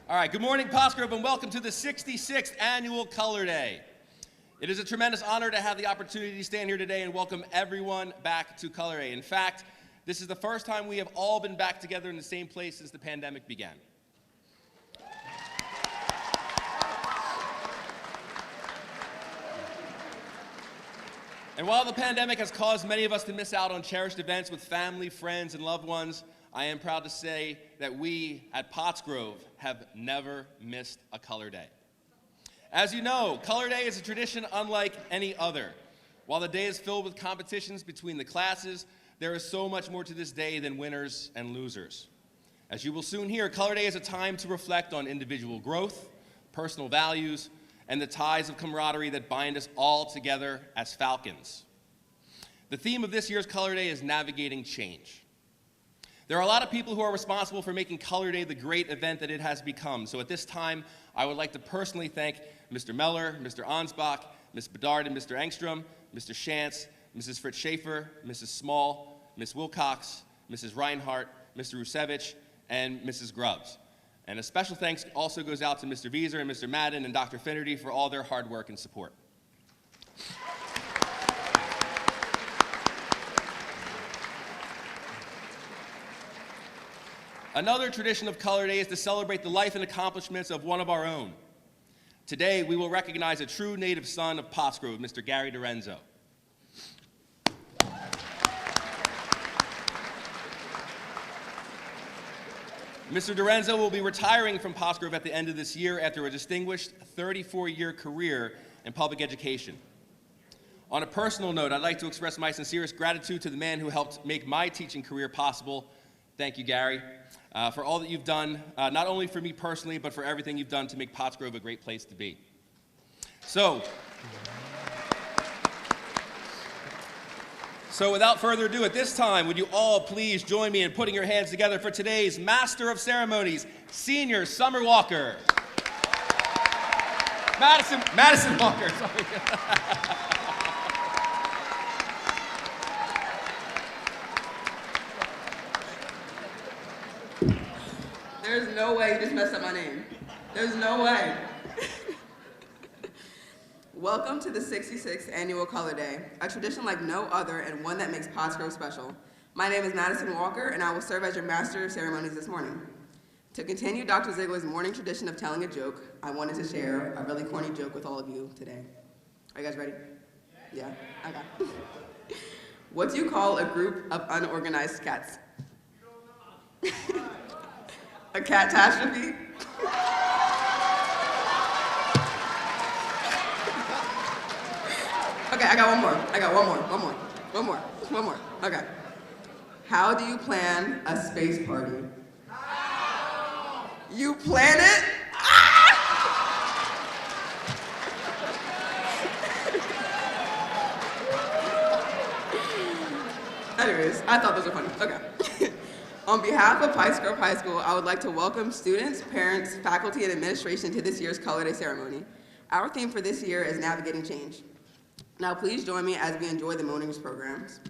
All right, good morning, Pottsgrove, and welcome to the 66th Annual Color Day. It is a tremendous honor to have the opportunity to stand here today and welcome everyone back to Color Day. In fact, this is the first time we have all been back together in the same place since the pandemic began. And while the pandemic has caused many of us to miss out on cherished events with family, friends, and loved ones, I am proud to say that we at Pottsgrove have never missed a Color Day. As you know, Color Day is a tradition unlike any other. While the day is filled with competitions between the classes, there is so much more to this day than winners and losers. As you will soon hear, Color Day is a time to reflect on individual growth, personal values, and the ties of camaraderie that bind us all together as Falcons. The theme of this year's Color Day is navigating change. There are a lot of people who are responsible for making Color Day the great event that it has become. So at this time, I would like to personally thank Mr. Meller, Mr. Ansbach, Ms. Bedard and Mr. Engstrom, Mr. Shantz, Mrs. Fritz Schaefer, Mrs. Small, Ms. Wilcox, Mrs. Reinhart, Mr. Rusevich, and Mrs. Grubbs. And a special thanks also goes out to Mr. Vieser and Mr. Madden and Dr. Finnerty for all their hard work and support. Another tradition of Color Day is to celebrate the life and accomplishments of one of our own. Today, we will recognize a true native son of Pottsgrove, Mr. Gary Dorenzo. Mr. Dorenzo will be retiring from Pottsgrove at the end of this year after a distinguished 34-year career in public education. On a personal note, I'd like to express my sincerest gratitude to the man who helped make my teaching career possible. Thank you, Gary, for all that you've done, not only for me personally, but for everything you've done to make Pottsgrove a great place to be. So without further ado, at this time, would you all please join me in putting your hands together for today's Master of Ceremonies, Senior Summer Walker. Madison Walker, sorry. There's no way you just messed up my name. There's no way. Welcome to the 66th Annual Color Day, a tradition like no other and one that makes Pottsgrove special. My name is Madison Walker, and I will serve as your Master of Ceremonies this morning. To continue Dr. Ziegler's morning tradition of telling a joke, I wanted to share a really corny joke with all of you today. Are you guys ready? Yeah? Okay. What do you call a group of unorganized cats? A catastrophe? Okay, I got one more. Okay. How do you plan a space party? You plan it? Anyways, I thought those were funny. Okay. On behalf of Pottsgrove High School, I would like to welcome students, parents, faculty, and administration to this year's Color Day ceremony. Our theme for this year is navigating change. Now please join me as we enjoy the morning's programs.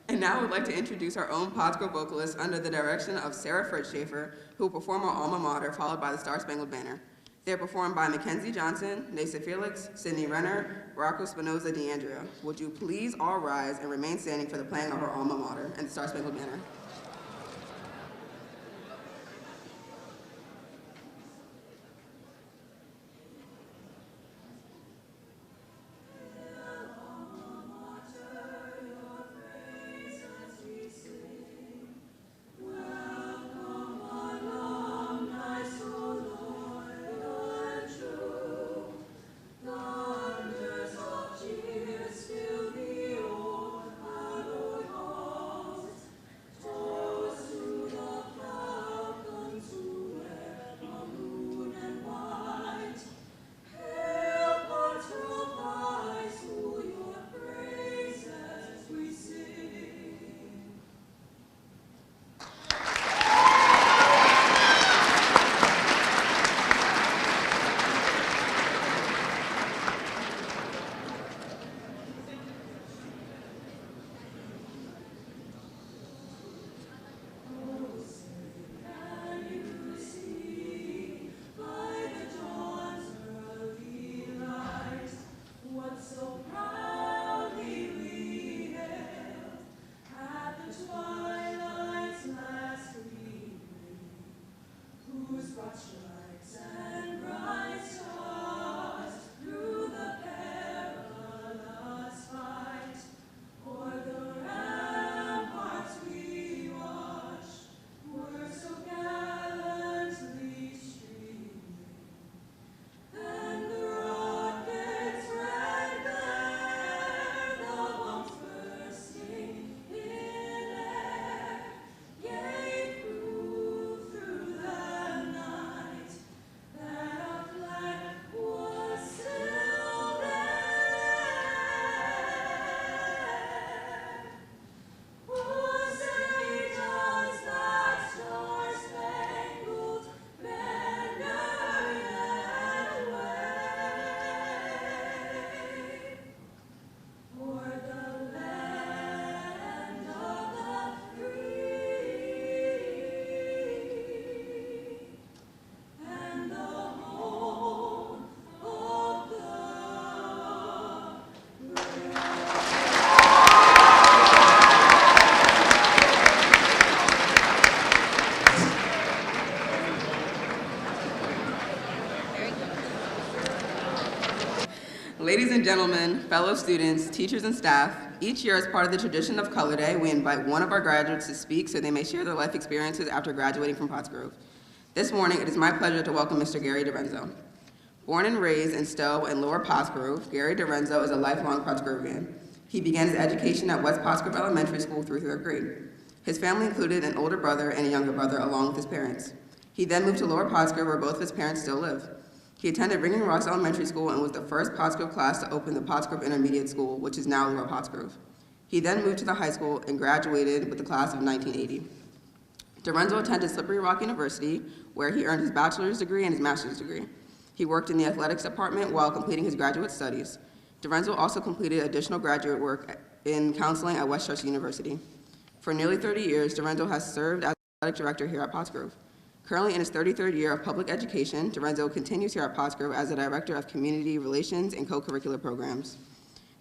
And now I would like to introduce our own Pottsgrove vocalists under the direction of Sarah Fritz Schaefer, who will perform our alma mater, followed by the Star-Spangled Banner. They are performed by Mackenzie Johnson, Nasa Felix, Sydney Renner, Rocco Spinoza DeAndrea. Would you please all rise and remain standing for the playing of our alma mater and the Star-Spangled Banner. Fill the old hallowed halls. Ladies and gentlemen, fellow students, teachers, and staff, each year as part of the tradition of Color Day, we invite one of our graduates to speak so they may share their life experiences after graduating from Pottsgrove. This morning, it is my pleasure to welcome Mr. Gary Debenzo. Born and raised in Stowe and Lower Pottsgrove, Gary Dorenzo is a lifelong Pottsgrovian. He began his education at West Pottsgrove Elementary School through 3rd grade. His family included an older brother and a younger brother along with his parents. He then moved to Lower Pottsgrove where both of his parents still live. He attended Ringing Ross Elementary School and was the first Pottsgrove class to open the Pottsgrove Intermediate School, which is now Lower Pottsgrove. He then moved to the high school and graduated with the class of 1980. Dorenzo attended Slippery Rock University, where he earned his bachelor's degree and his master's degree. He worked in the athletics department while completing his graduate studies. Dorenzo also completed additional graduate work in counseling at West Chester University. For nearly 30 years, Dorenzo has served as athletic director here at Pottsgrove. Currently in his 33rd year of public education, Dorenzo continues here at Pottsgrove as the Director of Community Relations and Co-Curricular Programs.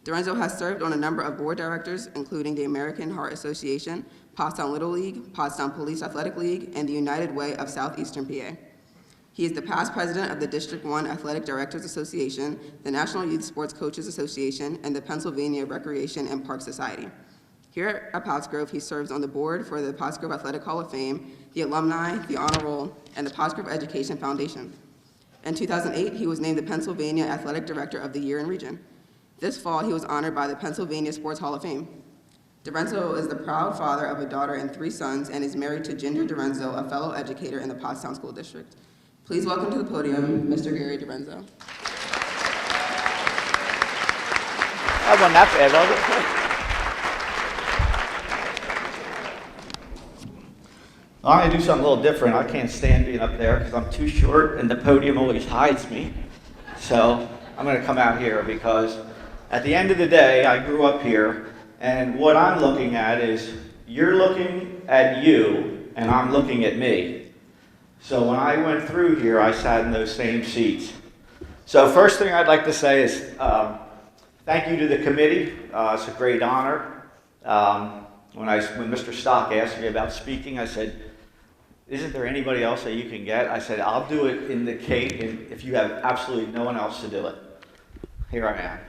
Dorenzo has served on a number of board directors, including the American Heart Association, Pottstown Little League, Pottstown Police Athletic League, and the United Way of Southeastern PA. He is the past president of the District 1 Athletic Directors Association, the National Youth Sports Coaches Association, and the Pennsylvania Recreation and Park Society. Here at Pottsgrove, he serves on the board for the Pottsgrove Athletic Hall of Fame, the Alumni, the Honor Roll, and the Pottsgrove Education Foundation. In 2008, he was named the Pennsylvania Athletic Director of the Year in Region. This fall, he was honored by the Pennsylvania Sports Hall of Fame. Dorenzo is the proud father of a daughter and 3 sons and is married to Ginger Dorenzo, a fellow educator in the Pottstown School District. Please welcome to the podium, Mr. Gary Dorenzo. That wasn't that bad, was it? I'm going to do something a little different. I can't stand being up there because I'm too short and the podium always hides me. So I'm going to come out here because at the end of the day, I grew up here, and what I'm looking at is you're looking at you and I'm looking at me. So when I went through here, I sat in those same seats. So first thing I'd like to say is thank you to the committee. It's a great honor. When Mr. Stock asked me about speaking, I said, isn't there anybody else that you can get? I said, I'll do it in the cake and if you have absolutely no one else to do it. Here I am.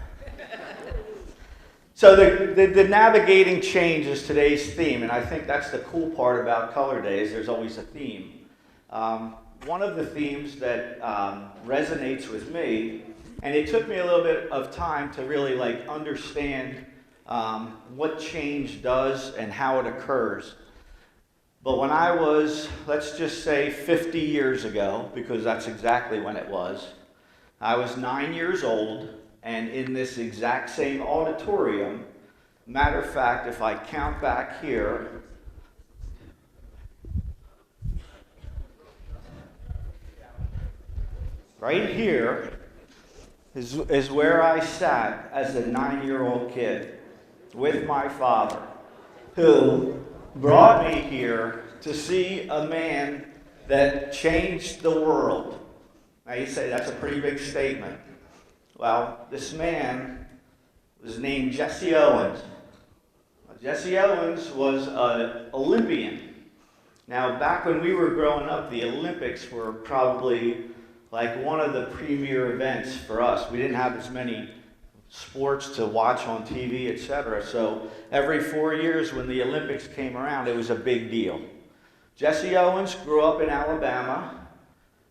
So the navigating change is today's theme, and I think that's the cool part about Color Days. There's always a theme. One of the themes that resonates with me, and it took me a little bit of time to really understand what change does and how it occurs. But when I was, let's just say 50 years ago, because that's exactly when it was, I was 9 years old, and in this exact same auditorium, matter of fact, if I count back here, right here is where I sat as a 9-year-old kid with my father, who brought me here to see a man that changed the world. Now you say that's a pretty big statement. Well, this man was named Jesse Owens. Jesse Owens was an Olympian. Now, back when we were growing up, the Olympics were probably like one of the premier events for us. We didn't have as many sports to watch on TV, etc. So every 4 years when the Olympics came around, it was a big deal. Jesse Owens grew up in Alabama.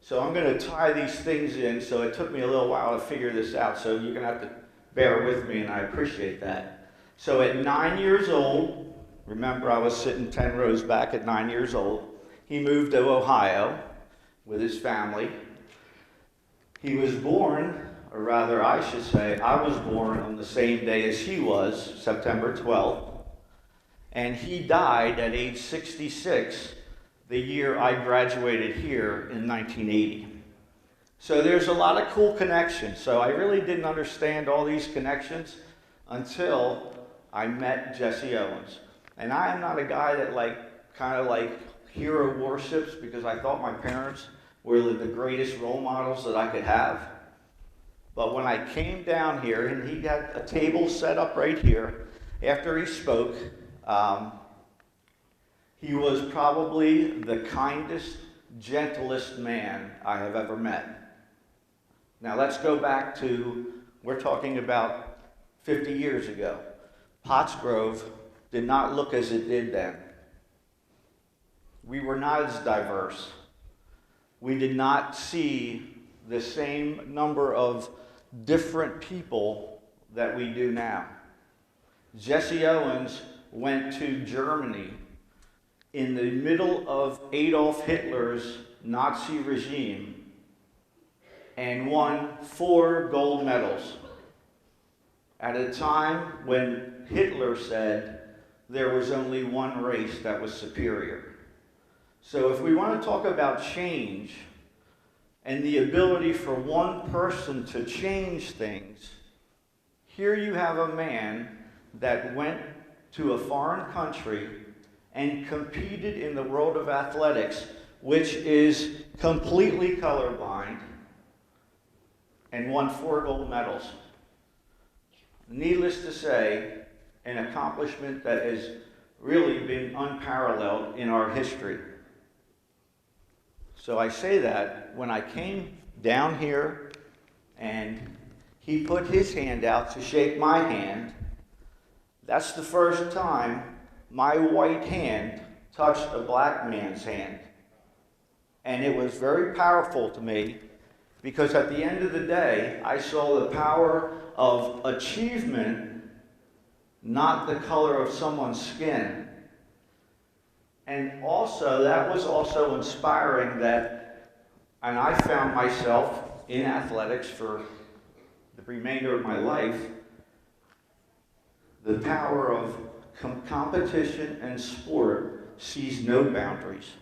So I'm going to tie these things in, so it took me a little while to figure this out, so you're going to have to bear with me, and I appreciate that. So at 9 years old, remember I was sitting 10 rows back at 9 years old, he moved to Ohio with his family. He was born, or rather I should say, I was born on the same day as he was, September 12th, and he died at age 66 the year I graduated here in 1980. So there's a lot of cool connections. So I really didn't understand all these connections until I met Jesse Owens. And I am not a guy that kind of hero worships, because I thought my parents were the greatest role models that I could have. But when I came down here, and he had a table set up right here, after he spoke, he was probably the kindest, gentlest man I have ever met. Now let's go back to, we're talking about 50 years ago. Pottsgrove did not look as it did then. We were not as diverse. We did not see the same number of different people that we do now. Jesse Owens went to Germany in the middle of Adolf Hitler's Nazi regime and won 4 gold medals at a time when Hitler said there was only one race that was superior. So if we want to talk about change and the ability for one person to change things, here you have a man that went to a foreign country and competed in the world of athletics, which is completely colorblind, and won 4 gold medals. Needless to say, an accomplishment that has really been unparalleled in our history. So I say that when I came down here and he put his hand out to shake my hand, that's the first time my white hand touched a black man's hand. And it was very powerful to me, because at the end of the day, I saw the power of achievement, not the color of someone's skin. And also, that was also inspiring and I found myself in athletics for the remainder of my life, the power of competition and sport sees no boundaries.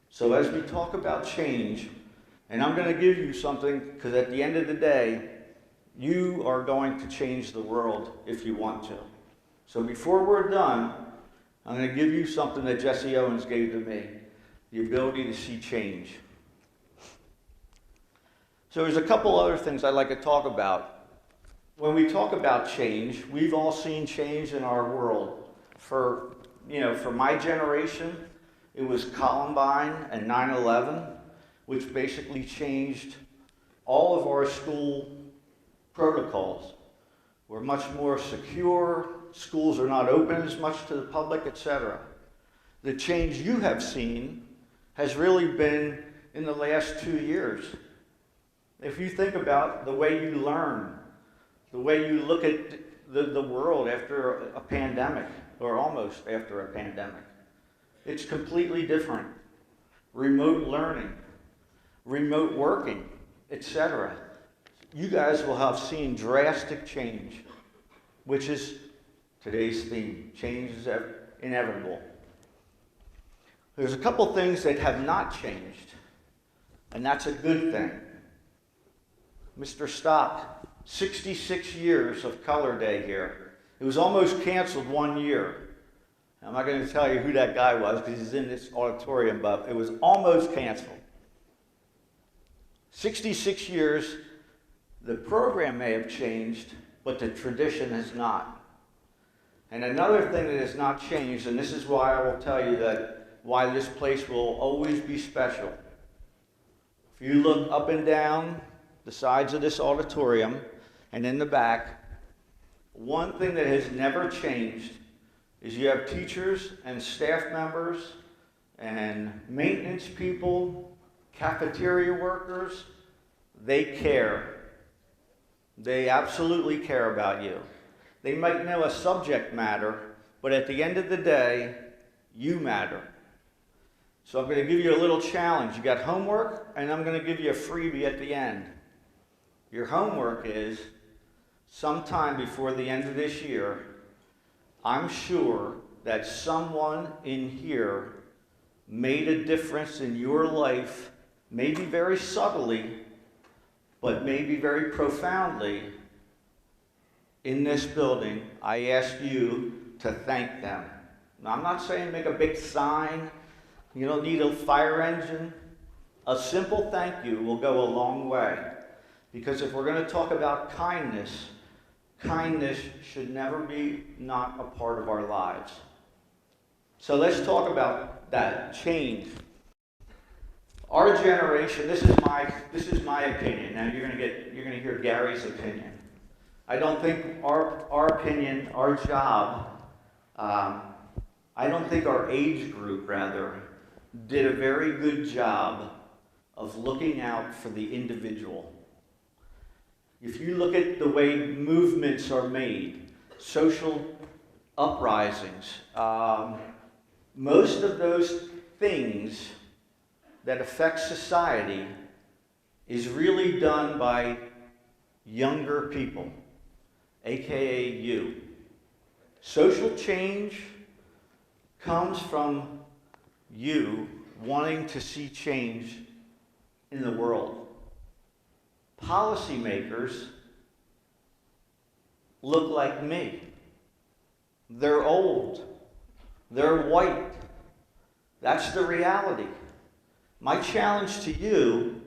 So as we talk about change, and I'm going to give you something, because at the end of the day, you are going to change the world if you want to. So before we're done, I'm going to give you something that Jesse Owens gave to me, the ability to see change. So there's a couple other things I'd like to talk about. When we talk about change, we've all seen change in our world. For my generation, it was Columbine and 9/11, which basically changed all of our school protocols. We're much more secure, schools are not open as much to the public, etc. The change you have seen has really been in the last 2 years. If you think about the way you learn, the way you look at the world after a pandemic, or almost after a pandemic, it's completely different. Remote learning, remote working, etc. You guys will have seen drastic change, which is today's theme. Change is inevitable. There's a couple things that have not changed, and that's a good thing. Mr. Stock, 66 years of Color Day here. It was almost canceled 1 year. I'm not going to tell you who that guy was because he's in this auditorium, but it was almost canceled. 66 years, the program may have changed, but the tradition has not. And another thing that has not changed, and this is why I will tell you that why this place will always be special. If you look up and down the sides of this auditorium and in the back, one thing that has never changed is you have teachers and staff members and maintenance people, cafeteria workers. They care. They absolutely care about you. They might know a subject matter, but at the end of the day, you matter. So I'm going to give you a little challenge. You got homework, and I'm going to give you a freebie at the end. Your homework is, sometime before the end of this year, I'm sure that someone in here made a difference in your life, maybe very subtly, but maybe very profoundly. In this building, I ask you to thank them. Now, I'm not saying make a big sign. You don't need a fire engine. A simple thank you will go a long way. Because if we're going to talk about kindness, kindness should never be not a part of our lives. So let's talk about that change. Our generation, this is my opinion. Now you're going to hear Gary's opinion. I don't think our opinion, our job, I don't think our age group, rather, did a very good job of looking out for the individual. If you look at the way movements are made, social uprisings, most of those things that affect society is really done by younger people, aka you. Social change comes from you wanting to see change in the world. Policymakers look like me. They're old. They're white. That's the reality. My challenge to you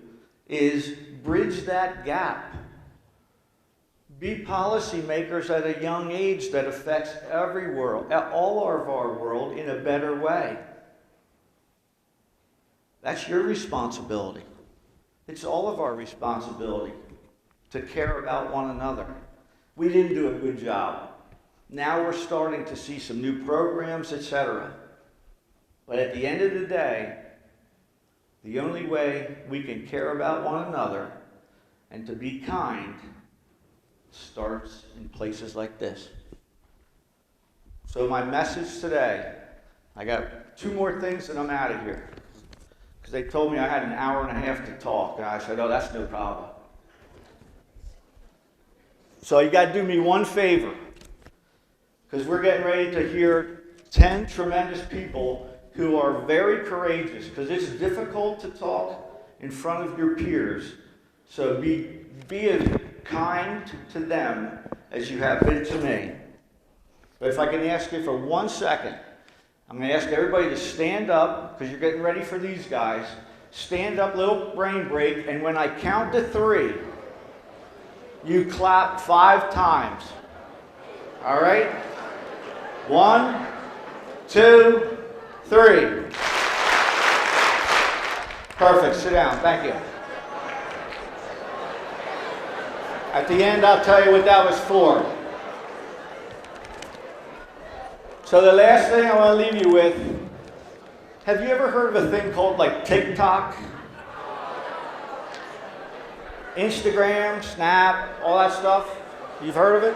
is bridge that gap. Be policymakers at a young age that affects every world, all of our world, in a better way. That's your responsibility. It's all of our responsibility to care about one another. We didn't do a good job. Now we're starting to see some new programs, etc. But at the end of the day, the only way we can care about one another and to be kind starts in places like this. So my message today, I got 2 more things and I'm out of here. Because they told me I had an hour and a half to talk, and I said, oh, that's no problem. So you got to do me one favor, because we're getting ready to hear 10 tremendous people who are very courageous, because it's difficult to talk in front of your peers. So be as kind to them as you have been to me. But if I can ask you for 1 second, I'm going to ask everybody to stand up, because you're getting ready for these guys. Stand up, little brain break, and when I count to 3, you clap 5 times. All right? 1, 2, 3. Perfect. Sit down. Thank you. At the end, I'll tell you what that was for. So the last thing I want to leave you with, have you ever heard of a thing called like TikTok? Instagram, Snap, all that stuff? You've heard of it?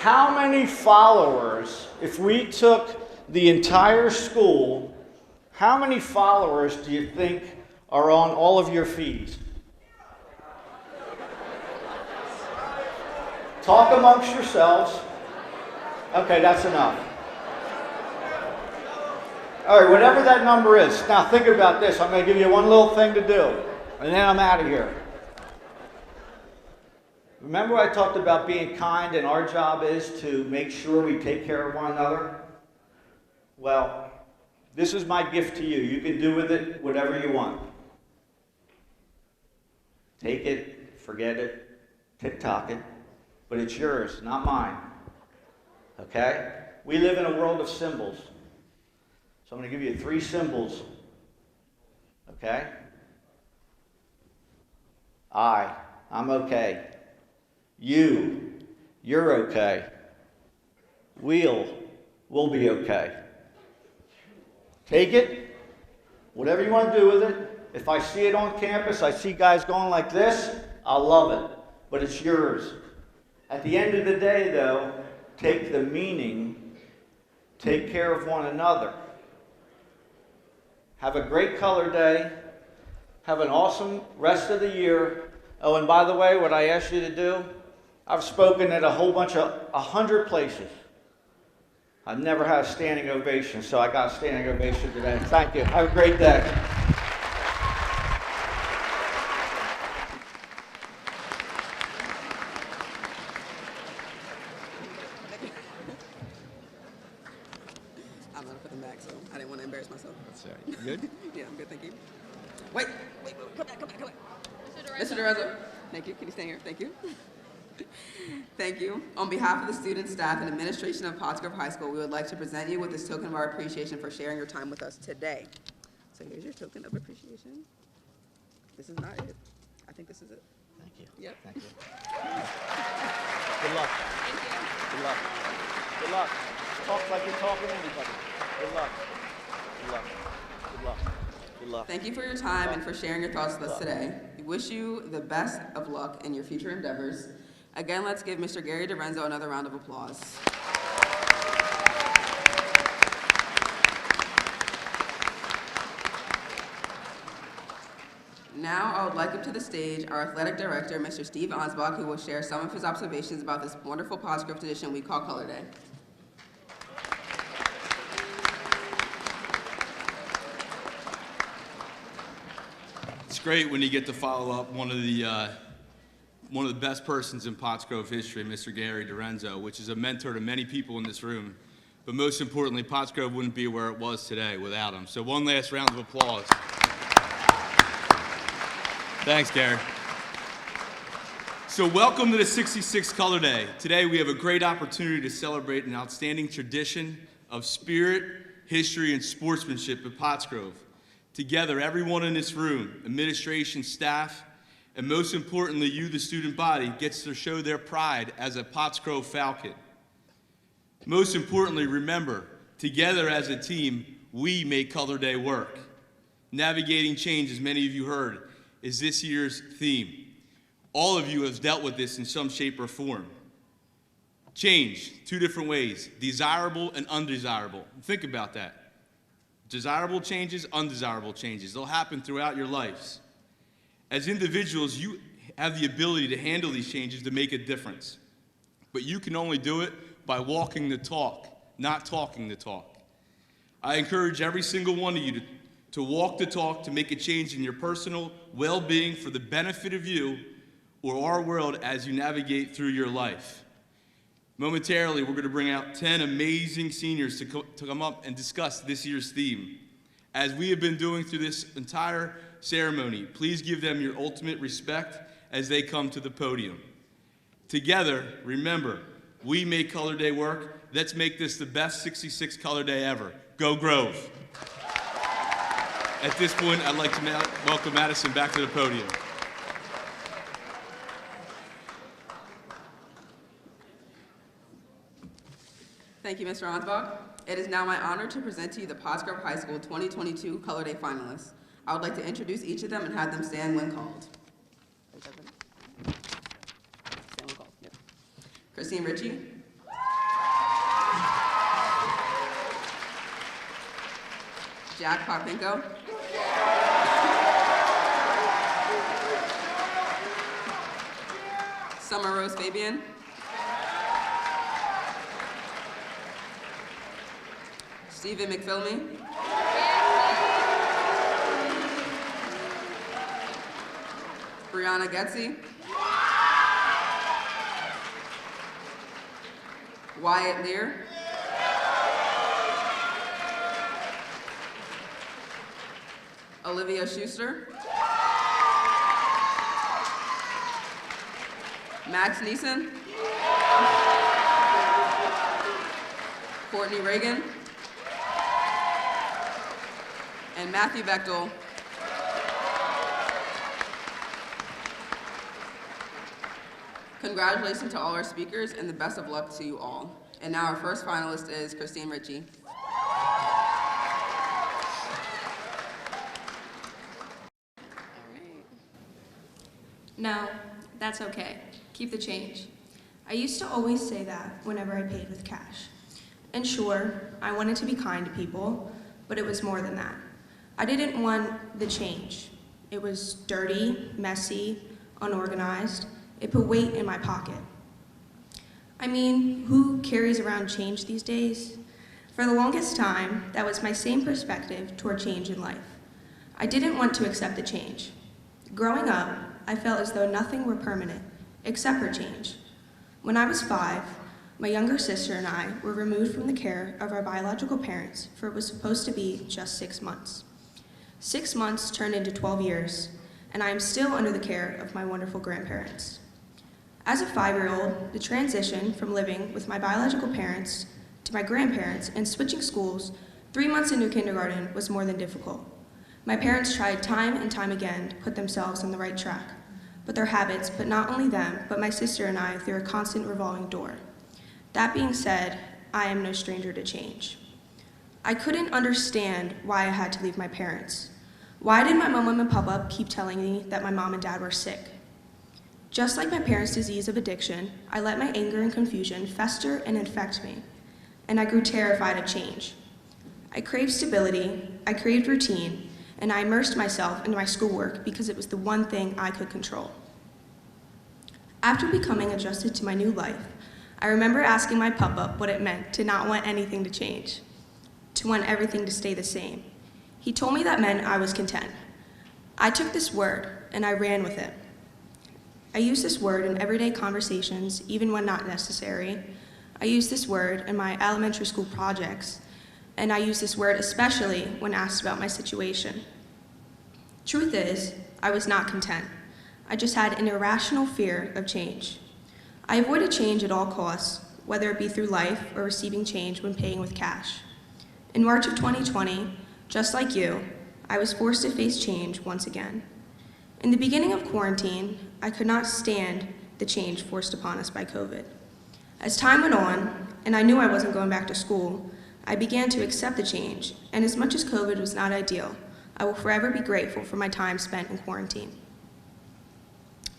How many followers, if we took the entire school, how many followers do you think are on all of your feeds? Talk amongst yourselves. Okay, that's enough. All right, whatever that number is. Now think about this. I'm going to give you one little thing to do, and then I'm out of here. Remember I talked about being kind, and our job is to make sure we take care of one another? Well, this is my gift to you. You can do with it whatever you want. Take it, forget it, TikTok it, but it's yours, not mine. Okay? We live in a world of symbols. So So I'm going to give you 3 symbols. Okay? I'm okay. You're okay. We'll be okay. Take it, whatever you want to do with it. If I see it on campus, I see guys going like this, I'll love it, but it's yours. At the end of the day, though, take the meaning, take care of one another. Have a great color day. Have an awesome rest of the year. Oh, and by the way, what I asked you to do, I've spoken at a whole bunch of 100 places. I've never had a standing ovation, so I got a standing ovation today. Thank you. Have a great day. I'm gonna put them back, so I didn't want to embarrass myself. That's all right. You good? Yeah, I'm good, thank you. Wait, come back. Mr. Dorenzo. Thank you. Can you stay here? Thank you. Thank you. On behalf of the students, staff, and administration of Pottsgrove High School, we would like to present you with this token of our appreciation for sharing your time with us today. So here's your token of appreciation. This is not it. I think this is it. Thank you. Yep. Thank you. Good luck. Thank you. Good luck. Good luck. Talk like you're talking to anybody. Good luck. Good luck. Good luck. Good luck. Thank you for your time and for sharing your thoughts with us today. We wish you the best of luck in your future endeavors. Again, let's give Mr. Gary Debenzo another round of applause. Now, I would like up to the stage our athletic director, Mr. Steve Ansbach, who will share some of his observations about this wonderful Pottsgrove tradition we call Color Day. It's great when you get to follow up one of the best persons in Pottsgrove history, Mr. Gary Dorenzo, which is a mentor to many people in this room. But most importantly, Pottsgrove wouldn't be where it was today without him. So one last round of applause. Thanks, Gary. So welcome to the 66th Color Day. Today we have a great opportunity to celebrate an outstanding tradition of spirit, history, and sportsmanship at Pottsgrove. Together, everyone in this room, administration, staff, and most importantly, you, the student body, gets to show their pride as a Pottsgrove Falcon. Most importantly, remember, together as a team, we make Color Day work. Navigating change, as many of you heard, is this year's theme. All of you have dealt with this in some shape or form. Change, 2 different ways, desirable and undesirable. Think about that. Desirable changes, undesirable changes. They'll happen throughout your lives. As individuals, you have the ability to handle these changes to make a difference. But you can only do it by walking the talk, not talking the talk. I encourage every single one of you to walk the talk, to make a change in your personal well-being for the benefit of you or our world as you navigate through your life. Momentarily, we're going to bring out 10 amazing seniors to come up and discuss this year's theme. As we have been doing through this entire ceremony, please give them your ultimate respect as they come to the podium. Together, remember, we make Color Day work. Let's make this the best 66th Color Day ever. Go Grove. At this point, I'd like to welcome Madison back to the podium. Thank you, Mr. Ansbach. It is now my honor to present to you the Pottsgrove High School 2022 Color Day finalists. I would like to introduce each of them and have them stand when called. Stand when called, yep. Christine Ritchie. Jack Papinko. Summer Rose Fabian. Stephen McPhilmy. Brianna Getzi. Wyatt Lear. Olivia Schuster. Max Neeson. Courtney Reagan. and Matthew Bechtel. Congratulations to all our speakers and the best of luck to you all. And now our first finalist is Christine Ritchie. No, that's okay. Keep the change. I used to always say that whenever I paid with cash. And sure, I wanted to be kind to people, but it was more than that. I didn't want the change. It was dirty, messy, unorganized. It put weight in my pocket. I mean, who carries around change these days? For the longest time, that was my same perspective toward change in life. I didn't want to accept the change. Growing up, I felt as though nothing were permanent, except for change. When I was 5, my younger sister and I were removed from the care of our biological parents for it was supposed to be just 6 months. 6 months turned into 12 years, and I am still under the care of my wonderful grandparents. As a 5-year-old, the transition from living with my biological parents to my grandparents and switching schools 3 months into kindergarten was more than difficult. My parents tried time and time again to put themselves on the right track, but their habits put not only them, but my sister and I through a constant revolving door. That being said, I am no stranger to change. I couldn't understand why I had to leave my parents. Why did my mom and papa keep telling me that my mom and dad were sick? Just like my parents' disease of addiction, I let my anger and confusion fester and infect me, and I grew terrified of change. I craved stability, I craved routine, and I immersed myself into my schoolwork because it was the one thing I could control. After becoming adjusted to my new life, I remember asking my papa what it meant to not want anything to change, to want everything to stay the same. He told me that meant I was content. I took this word and I ran with it. I use this word in everyday conversations, even when not necessary. I use this word in my elementary school projects, and I use this word especially when asked about my situation. Truth is, I was not content. I just had an irrational fear of change. I avoided change at all costs, whether it be through life or receiving change when paying with cash. In March of 2020, just like you, I was forced to face change once again. In the beginning of quarantine, I could not stand the change forced upon us by COVID. As time went on, and I knew I wasn't going back to school, I began to accept the change, and as much as COVID was not ideal, I will forever be grateful for my time spent in quarantine.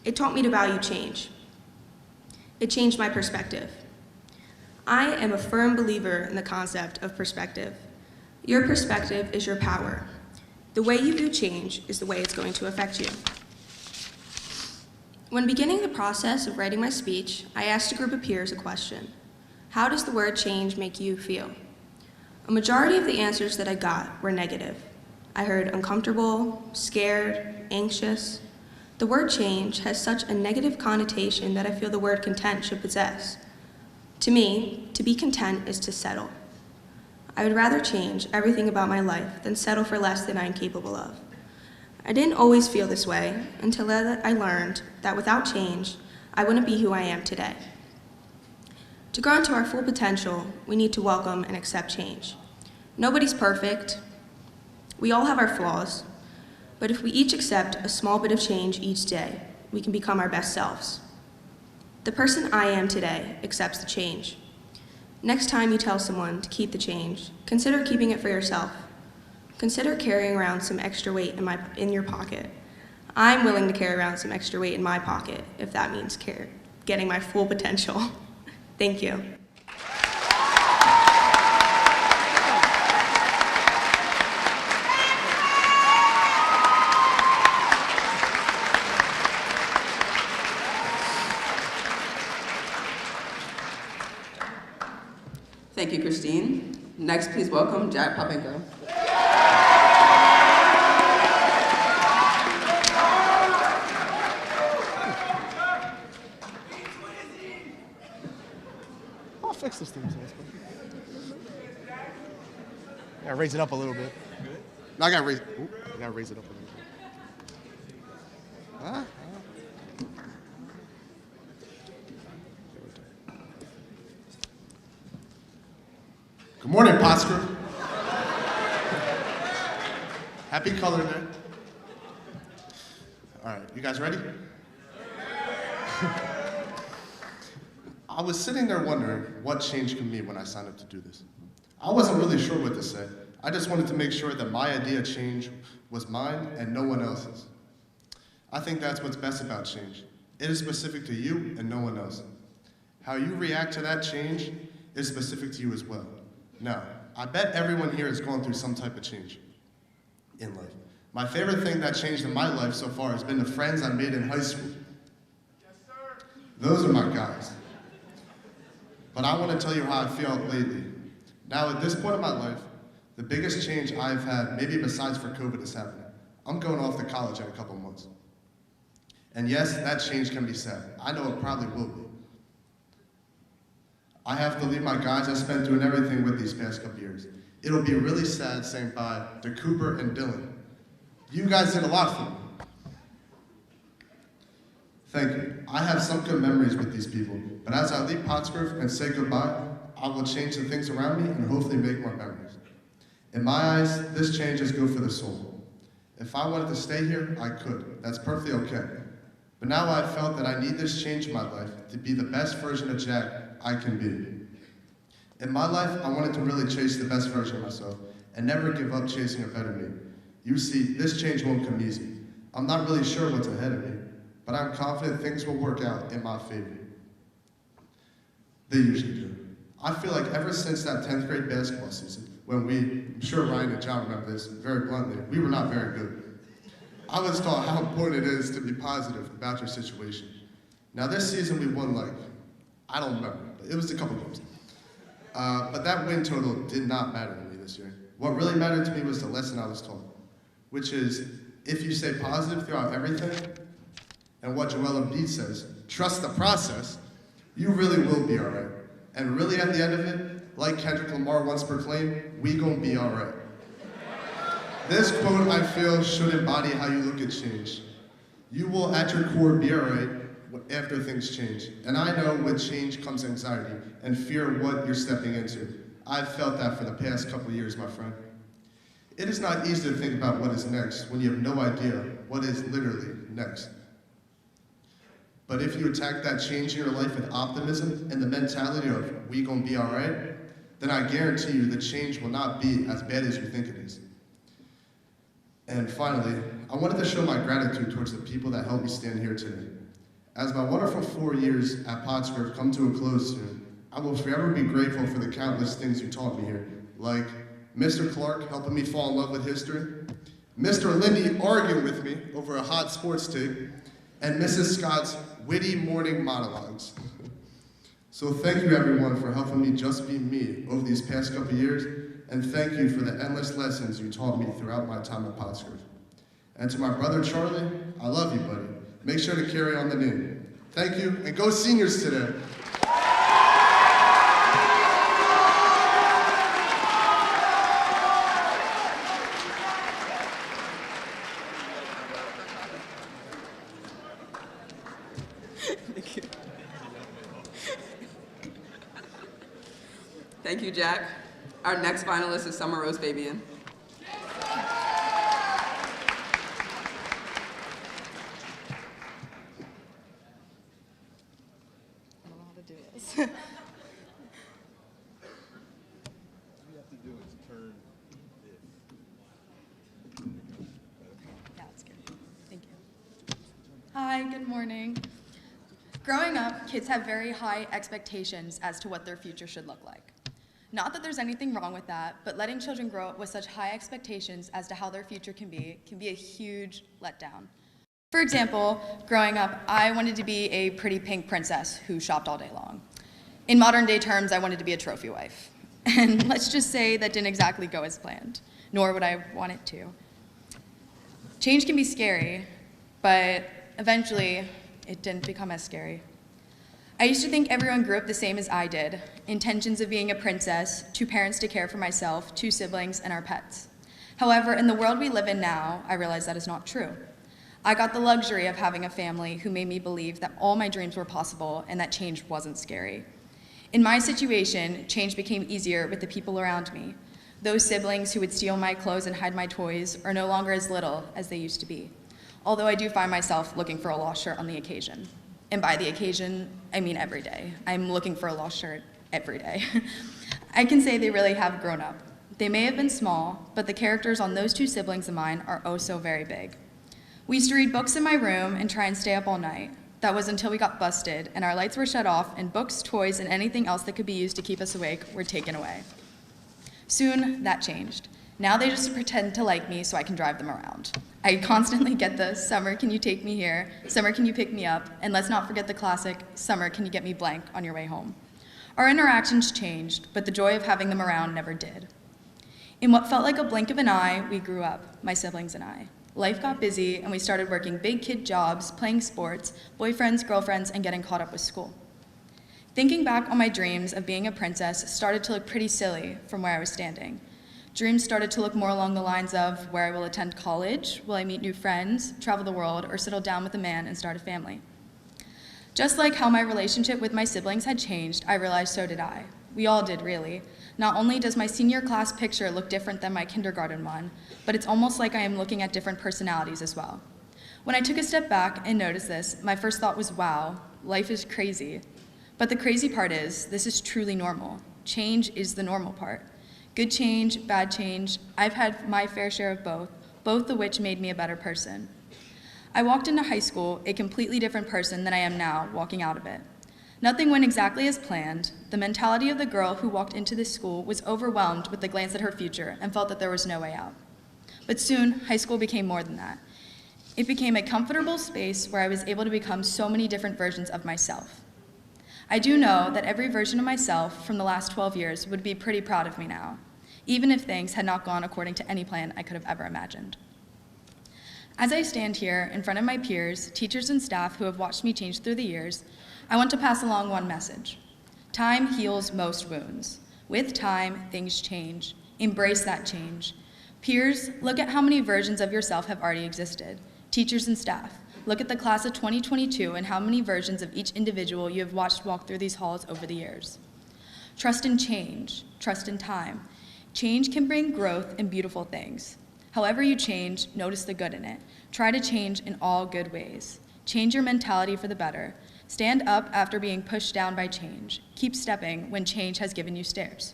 It taught me to value change. It changed my perspective. I am a firm believer in the concept of perspective. Your perspective is your power. The way you view change is the way it's going to affect you. When beginning the process of writing my speech, I asked a group of peers a question. How does the word change make you feel? A majority of the answers that I got were negative. I heard uncomfortable, scared, anxious. The word change has such a negative connotation that I feel the word content should possess. To me, to be content is to settle. I would rather change everything about my life than settle for less than I am capable of. I didn't always feel this way until I learned that without change, I wouldn't be who I am today. To grow into our full potential, we need to welcome and accept change. Nobody's perfect. We all have our flaws, but if we each accept a small bit of change each day, we can become our best selves. The person I am today accepts the change. Next time you tell someone to keep the change, consider keeping it for yourself. Consider carrying around some extra weight in your pocket. I'm willing to carry around some extra weight in my pocket if that means getting my full potential. Thank you. Thank you, Christine. Next, please welcome Jack Papinko. I'll fix this thing. Yeah, raise it up a little bit. No, I gotta raise it up a little bit. Huh? Good morning, Pottsgrove. Happy Color Day. All right, you guys ready? I was sitting there wondering what change could mean when I signed up to do this. I wasn't really sure what to say. I just wanted to make sure that my idea of change was mine and no one else's. I think that's what's best about change. It is specific to you and no one else. How you react to that change is specific to you as well. Now, I bet everyone here has gone through some type of change in life. My favorite thing that changed in my life so far has been the friends I made in high school. Yes, sir. Those are my guys. But I want to tell you how I feel lately. Now, at this point in my life, the biggest change I've had, maybe besides for COVID, is happening. I'm going off to college in a couple months. And yes, that change can be sad. I know it probably will be. I have to leave my guys I spent doing everything with these past couple years. It'll be really sad saying bye to Cooper and Dylan. You guys did a lot for me. Thank you. I have some good memories with these people, but as I leave Pottsgrove and say goodbye, I will change the things around me and hopefully make more memories. In my eyes, this change is good for the soul. If I wanted to stay here, I could. That's perfectly okay. But now I've felt that I need this change in my life to be the best version of Jack I can be. In my life, I wanted to really chase the best version of myself and never give up chasing a better me. You see, this change won't come easy. I'm not really sure what's ahead of me, but I'm confident things will work out in my favor. They usually do. I feel like ever since that 10th grade basketball season, when I'm sure Ryan and John remember this very bluntly, we were not very good. I was taught how important it is to be positive about your situation. Now this season we won I don't remember, but it was a couple games. But that win total did not matter to me this year. What really mattered to me was the lesson I was taught, which is if you stay positive throughout everything, and what Joel Embiid says, trust the process, you really will be all right. And really at the end of it, like Kendrick Lamar once proclaimed, we gonna be all right. This quote, I feel, should embody how you look at change. You will, at your core, be all right after things change. And I know with change comes anxiety and fear of what you're stepping into. I've felt that for the past couple of years, my friend. It is not easy to think about what is next when you have no idea what is literally next. But if you attack that change in your life with optimism and the mentality of we gonna be all right, then I guarantee you the change will not be as bad as you think it is. And finally, I wanted to show my gratitude towards the people that helped me stand here today. As my wonderful 4 years at Pottsgrove come to a close soon, I will forever be grateful for the countless things you taught me here, like Mr. Clark helping me fall in love with history, Mr. Lindy arguing with me over a hot sports take, and Mrs. Scott's witty morning monologues. So thank you everyone for helping me just be me over these past couple years, and thank you for the endless lessons you taught me throughout my time at Pottsgrove. And to my brother Charlie, I love you, buddy. Make sure to carry on the name. Thank you, and go Seniors today. Thank you, Jack. Our next finalist is Summer Rose Fabian. I don't know how to do this. Yeah, it's good. Thank you. Hi, good morning. Growing up, kids have very high expectations as to what their future should look like. Not that there's anything wrong with that, but letting children grow up with such high expectations as to how their future can be a huge letdown. For example, growing up, I wanted to be a pretty pink princess who shopped all day long. In modern day terms, I wanted to be a trophy wife. And let's just say that didn't exactly go as planned, nor would I want it to. Change can be scary, but eventually it didn't become as scary. I used to think everyone grew up the same as I did, intentions of being a princess, 2 parents to care for myself, 2 siblings, and our pets. However, in the world we live in now, I realize that is not true. I got the luxury of having a family who made me believe that all my dreams were possible and that change wasn't scary. In my situation, change became easier with the people around me. Those siblings who would steal my clothes and hide my toys are no longer as little as they used to be, although I do find myself looking for a lost shirt on the occasion. And by the occasion, I mean every day. I'm looking for a lost shirt every day. I can say they really have grown up. They may have been small, but the characters on those two siblings of mine are oh so very big. We used to read books in my room and try and stay up all night. That was until we got busted and our lights were shut off and books, toys, and anything else that could be used to keep us awake were taken away. Soon, that changed. Now they just pretend to like me so I can drive them around. I constantly get the, "Summer, can you take me here? Summer, can you pick me up?" And let's not forget the classic, "Summer, can you get me blank on your way home?" Our interactions changed, but the joy of having them around never did. In what felt like a blink of an eye, we grew up, my siblings and I. Life got busy, and we started working big kid jobs, playing sports, boyfriends, girlfriends, and getting caught up with school. Thinking back on my dreams of being a princess started to look pretty silly from where I was standing. Dreams started to look more along the lines of where I will attend college, will I meet new friends, travel the world, or settle down with a man and start a family. Just like how my relationship with my siblings had changed, I realized so did I. We all did, really. Not only does my senior class picture look different than my kindergarten one, but it's almost like I am looking at different personalities as well. When I took a step back and noticed this, my first thought was, wow, life is crazy. But the crazy part is, this is truly normal. Change is the normal part. Good change, bad change, I've had my fair share of both of which made me a better person. I walked into high school a completely different person than I am now walking out of it. Nothing went exactly as planned. The mentality of the girl who walked into this school was overwhelmed with the glance at her future and felt that there was no way out. But soon, high school became more than that. It became a comfortable space where I was able to become so many different versions of myself. I do know that every version of myself from the last 12 years would be pretty proud of me now, even if things had not gone according to any plan I could have ever imagined. As I stand here in front of my peers, teachers, and staff who have watched me change through the years, I want to pass along one message. Time heals most wounds. With time, things change. Embrace that change. Peers, look at how many versions of yourself have already existed. Teachers and staff, look at the class of 2022 and how many versions of each individual you have watched walk through these halls over the years. Trust in change. Trust in time. Change can bring growth and beautiful things. However you change, notice the good in it. Try to change in all good ways. Change your mentality for the better. Stand up after being pushed down by change. Keep stepping when change has given you stairs.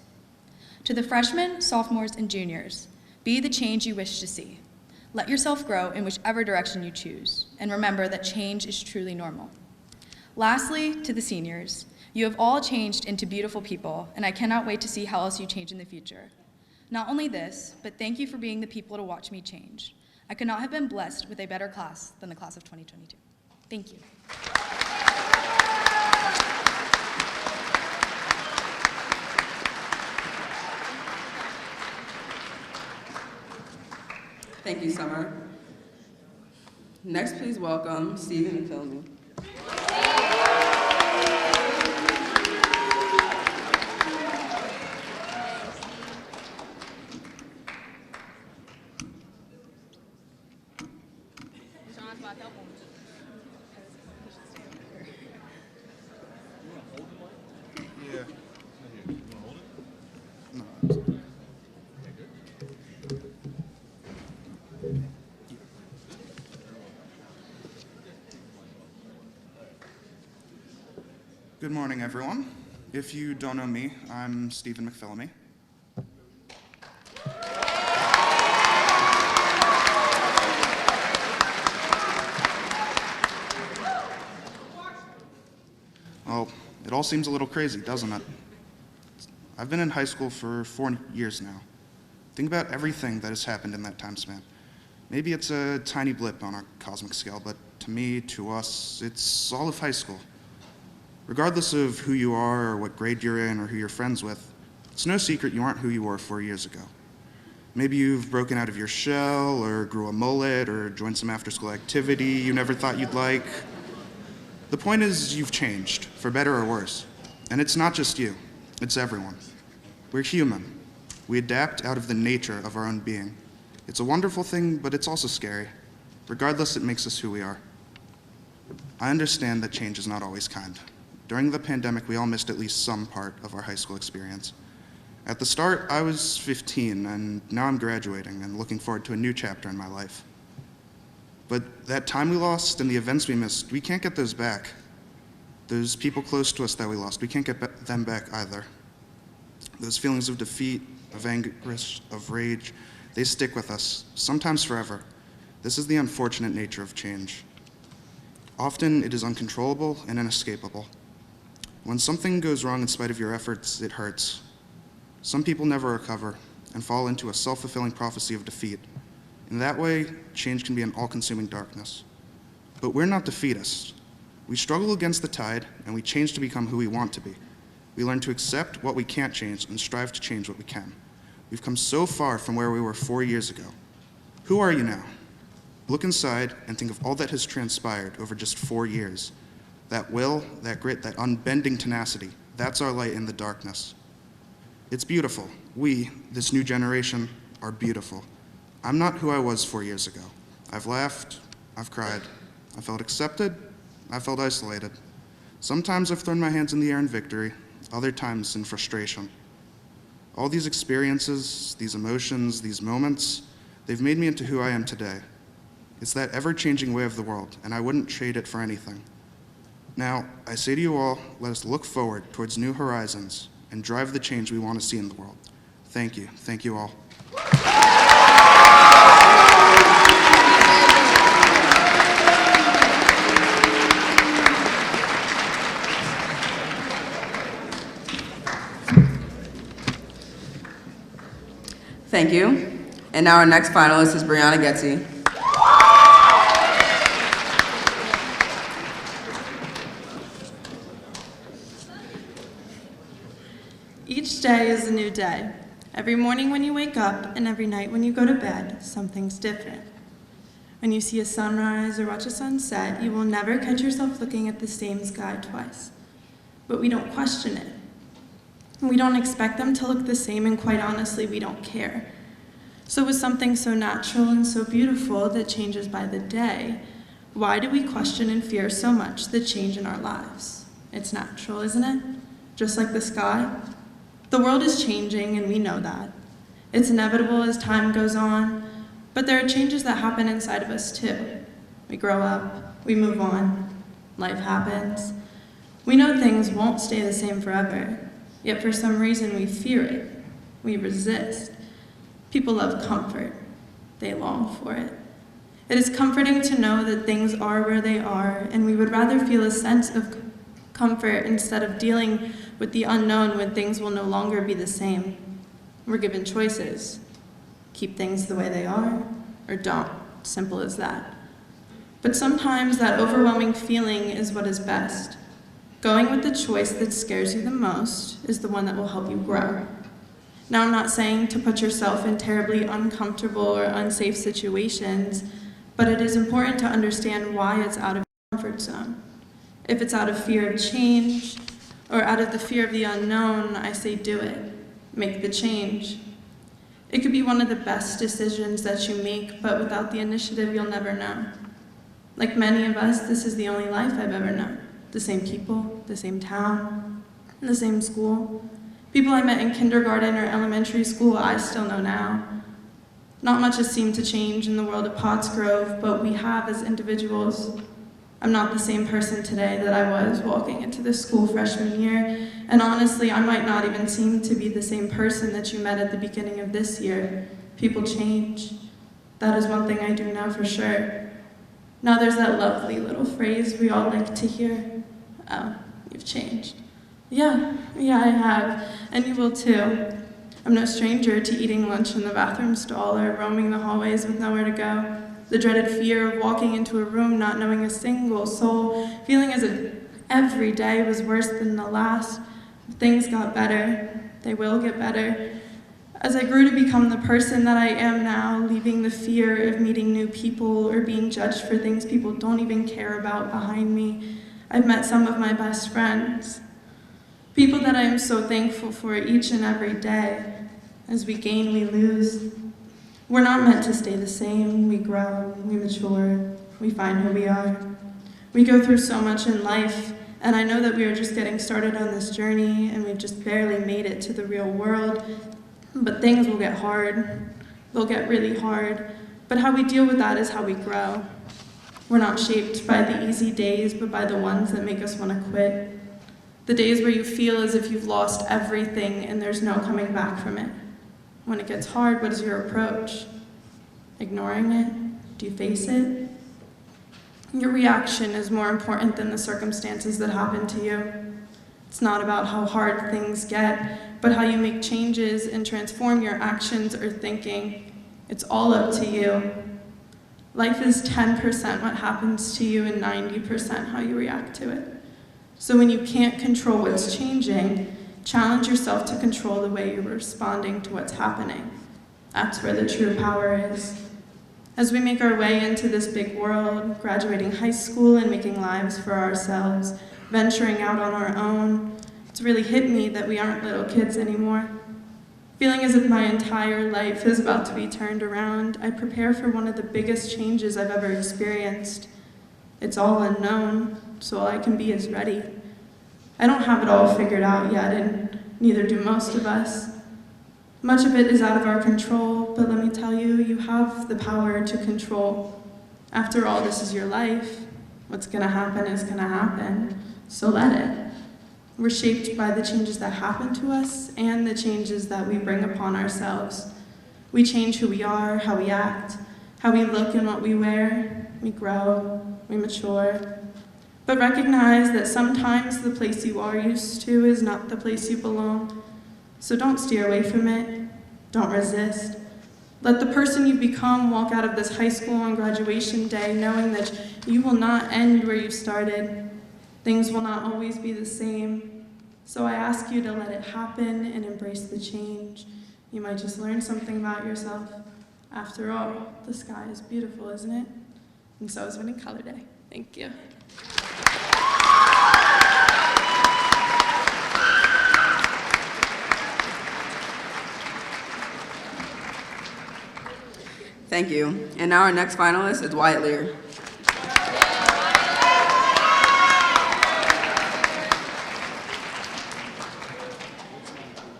To the freshmen, sophomores, and juniors, be the change you wish to see. Let yourself grow in whichever direction you choose, and remember that change is truly normal. Lastly, to the seniors, you have all changed into beautiful people, and I cannot wait to see how else you change in the future. Not only this, but thank you for being the people to watch me change. I could not have been blessed with a better class than the class of 2022. Thank you. Thank you, Summer. Next, please welcome Stephen McPhillamy. Good morning, everyone. If you don't know me, I'm Stephen McPhillamy. Well, it all seems a little crazy, doesn't it? I've been in high school for 4 years now. Think about everything that has happened in that time span. Maybe it's a tiny blip on a cosmic scale, but to me, to us, it's all of high school. Regardless of who you are or what grade you're in or who you're friends with, it's no secret you aren't who you were 4 years ago. Maybe you've broken out of your shell or grew a mullet or joined some after-school activity you never thought you'd like. The point is you've changed, for better or worse. And it's not just you, it's everyone. We're human. We adapt out of the nature of our own being. It's a wonderful thing, but it's also scary. Regardless, it makes us who we are. I understand that change is not always kind. During the pandemic, we all missed at least some part of our high school experience. At the start, I was 15, and now I'm graduating and looking forward to a new chapter in my life. But that time we lost and the events we missed, we can't get those back. Those people close to us that we lost, we can't get them back either. Those feelings of defeat, of anguish, of rage, they stick with us, sometimes forever. This is the unfortunate nature of change. Often it is uncontrollable and inescapable. When something goes wrong in spite of your efforts, it hurts. Some people never recover and fall into a self-fulfilling prophecy of defeat. In that way, change can be an all-consuming darkness. But we're not defeatists. We struggle against the tide, and we change to become who we want to be. We learn to accept what we can't change and strive to change what we can. We've come so far from where we were 4 years ago. Who are you now? Look inside and think of all that has transpired over just 4 years. That will, that grit, that unbending tenacity, that's our light in the darkness. It's beautiful. We, this new generation, are beautiful. I'm not who I was 4 years ago. I've laughed, I've cried, I felt accepted, I felt isolated. Sometimes I've thrown my hands in the air in victory, other times in frustration. All these experiences, these emotions, these moments, they've made me into who I am today. It's that ever-changing way of the world, and I wouldn't trade it for anything. Now, I say to you all, let us look forward towards new horizons and drive the change we want to see in the world. Thank you. Thank you all. Thank you. And now our next finalist is Brianna Getty. Each day is a new day. Every morning when you wake up and every night when you go to bed, something's different. When you see a sunrise or watch a sunset, you will never catch yourself looking at the same sky twice. But we don't question it. We don't expect them to look the same, and quite honestly, we don't care. So with something so natural and so beautiful that changes by the day, why do we question and fear so much the change in our lives? It's natural, isn't it? Just like the sky. The world is changing, and we know that. It's inevitable as time goes on, but there are changes that happen inside of us too. We grow up, we move on, life happens. We know things won't stay the same forever, yet for some reason we fear it, we resist. People love comfort, they long for it. It is comforting to know that things are where they are, and we would rather feel a sense of comfort instead of dealing with the unknown when things will no longer be the same. We're given choices. Keep things the way they are, or don't. Simple as that. But sometimes that overwhelming feeling is what is best. Going with the choice that scares you the most is the one that will help you grow. Now, I'm not saying to put yourself in terribly uncomfortable or unsafe situations, but it is important to understand why it's out of your comfort zone. If it's out of fear of change, or out of the fear of the unknown, I say do it. Make the change. It could be one of the best decisions that you make, but without the initiative, you'll never know. Like many of us, this is the only life I've ever known. The same people, the same town, the same school. People I met in kindergarten or elementary school, I still know now. Not much has seemed to change in the world of Pottsgrove, but we have as individuals. I'm not the same person today that I was walking into this school freshman year, and honestly, I might not even seem to be the same person that you met at the beginning of this year. People change. That is one thing I do know for sure. Now there's that lovely little phrase we all like to hear. Oh, you've changed. Yeah, I have, and you will too. I'm no stranger to eating lunch in the bathroom stall or roaming the hallways with nowhere to go. The dreaded fear of walking into a room not knowing a single soul, feeling as if every day was worse than the last. Things got better. They will get better. As I grew to become the person that I am now, leaving the fear of meeting new people or being judged for things people don't even care about behind me, I've met some of my best friends. People that I am so thankful for each and every day. As we gain, we lose. We're not meant to stay the same. We grow, we mature, we find who we are. We go through so much in life, And I know that we are just getting started on this journey and we've just barely made it to the real world. But things will get hard. They'll get really hard. But how we deal with that is how we grow. We're not shaped by the easy days, but by the ones that make us want to quit. The days where you feel as if you've lost everything and there's no coming back from it. When it gets hard, what is your approach? Ignoring it? Do you face it? Your reaction is more important than the circumstances that happen to you. It's not about how hard things get, but how you make changes and transform your actions or thinking. It's all up to you. Life is 10% what happens to you and 90% how you react to it. So when you can't control what's changing, challenge yourself to control the way you're responding to what's happening. That's where the true power is. As we make our way into this big world, graduating high school and making lives for ourselves, venturing out on our own, it's really hit me that we aren't little kids anymore. Feeling as if my entire life is about to be turned around, I prepare for one of the biggest changes I've ever experienced. It's all unknown, so all I can be is ready. I don't have it all figured out yet, and neither do most of us. Much of it is out of our control, but let me tell you, you have the power to control. After all, this is your life. What's gonna happen is gonna happen, so let it. We're shaped by the changes that happen to us and the changes that we bring upon ourselves. We change who we are, how we act, how we look and what we wear. We grow, we mature. But recognize that sometimes the place you are used to is not the place you belong. So don't steer away from it. Don't resist. Let the person you become walk out of this high school on graduation day knowing that you will not end where you started. Things will not always be the same. So I ask you to let it happen and embrace the change. You might just learn something about yourself. After all, the sky is beautiful, isn't it? And so is Winning Color Day. Thank you. Thank you. And now our next finalist is Wyatt Lear.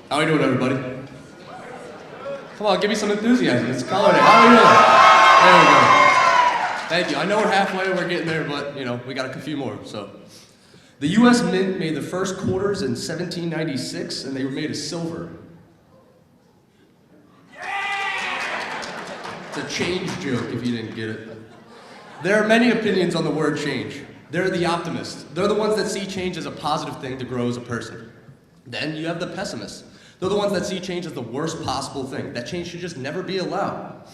How are you doing, everybody? Come on, give me some enthusiasm. It's Color Day. How are you doing? There we go. Thank you. I know we're halfway, we're getting there, but we got a few more. So, the U.S. Mint made the first quarters in 1796, and they were made of silver. It's a change joke if you didn't get it. There are many opinions on the word change. They're the optimists. They're the ones that see change as a positive thing to grow as a person. Then you have the pessimists. They're the ones that see change as the worst possible thing, that change should just never be allowed.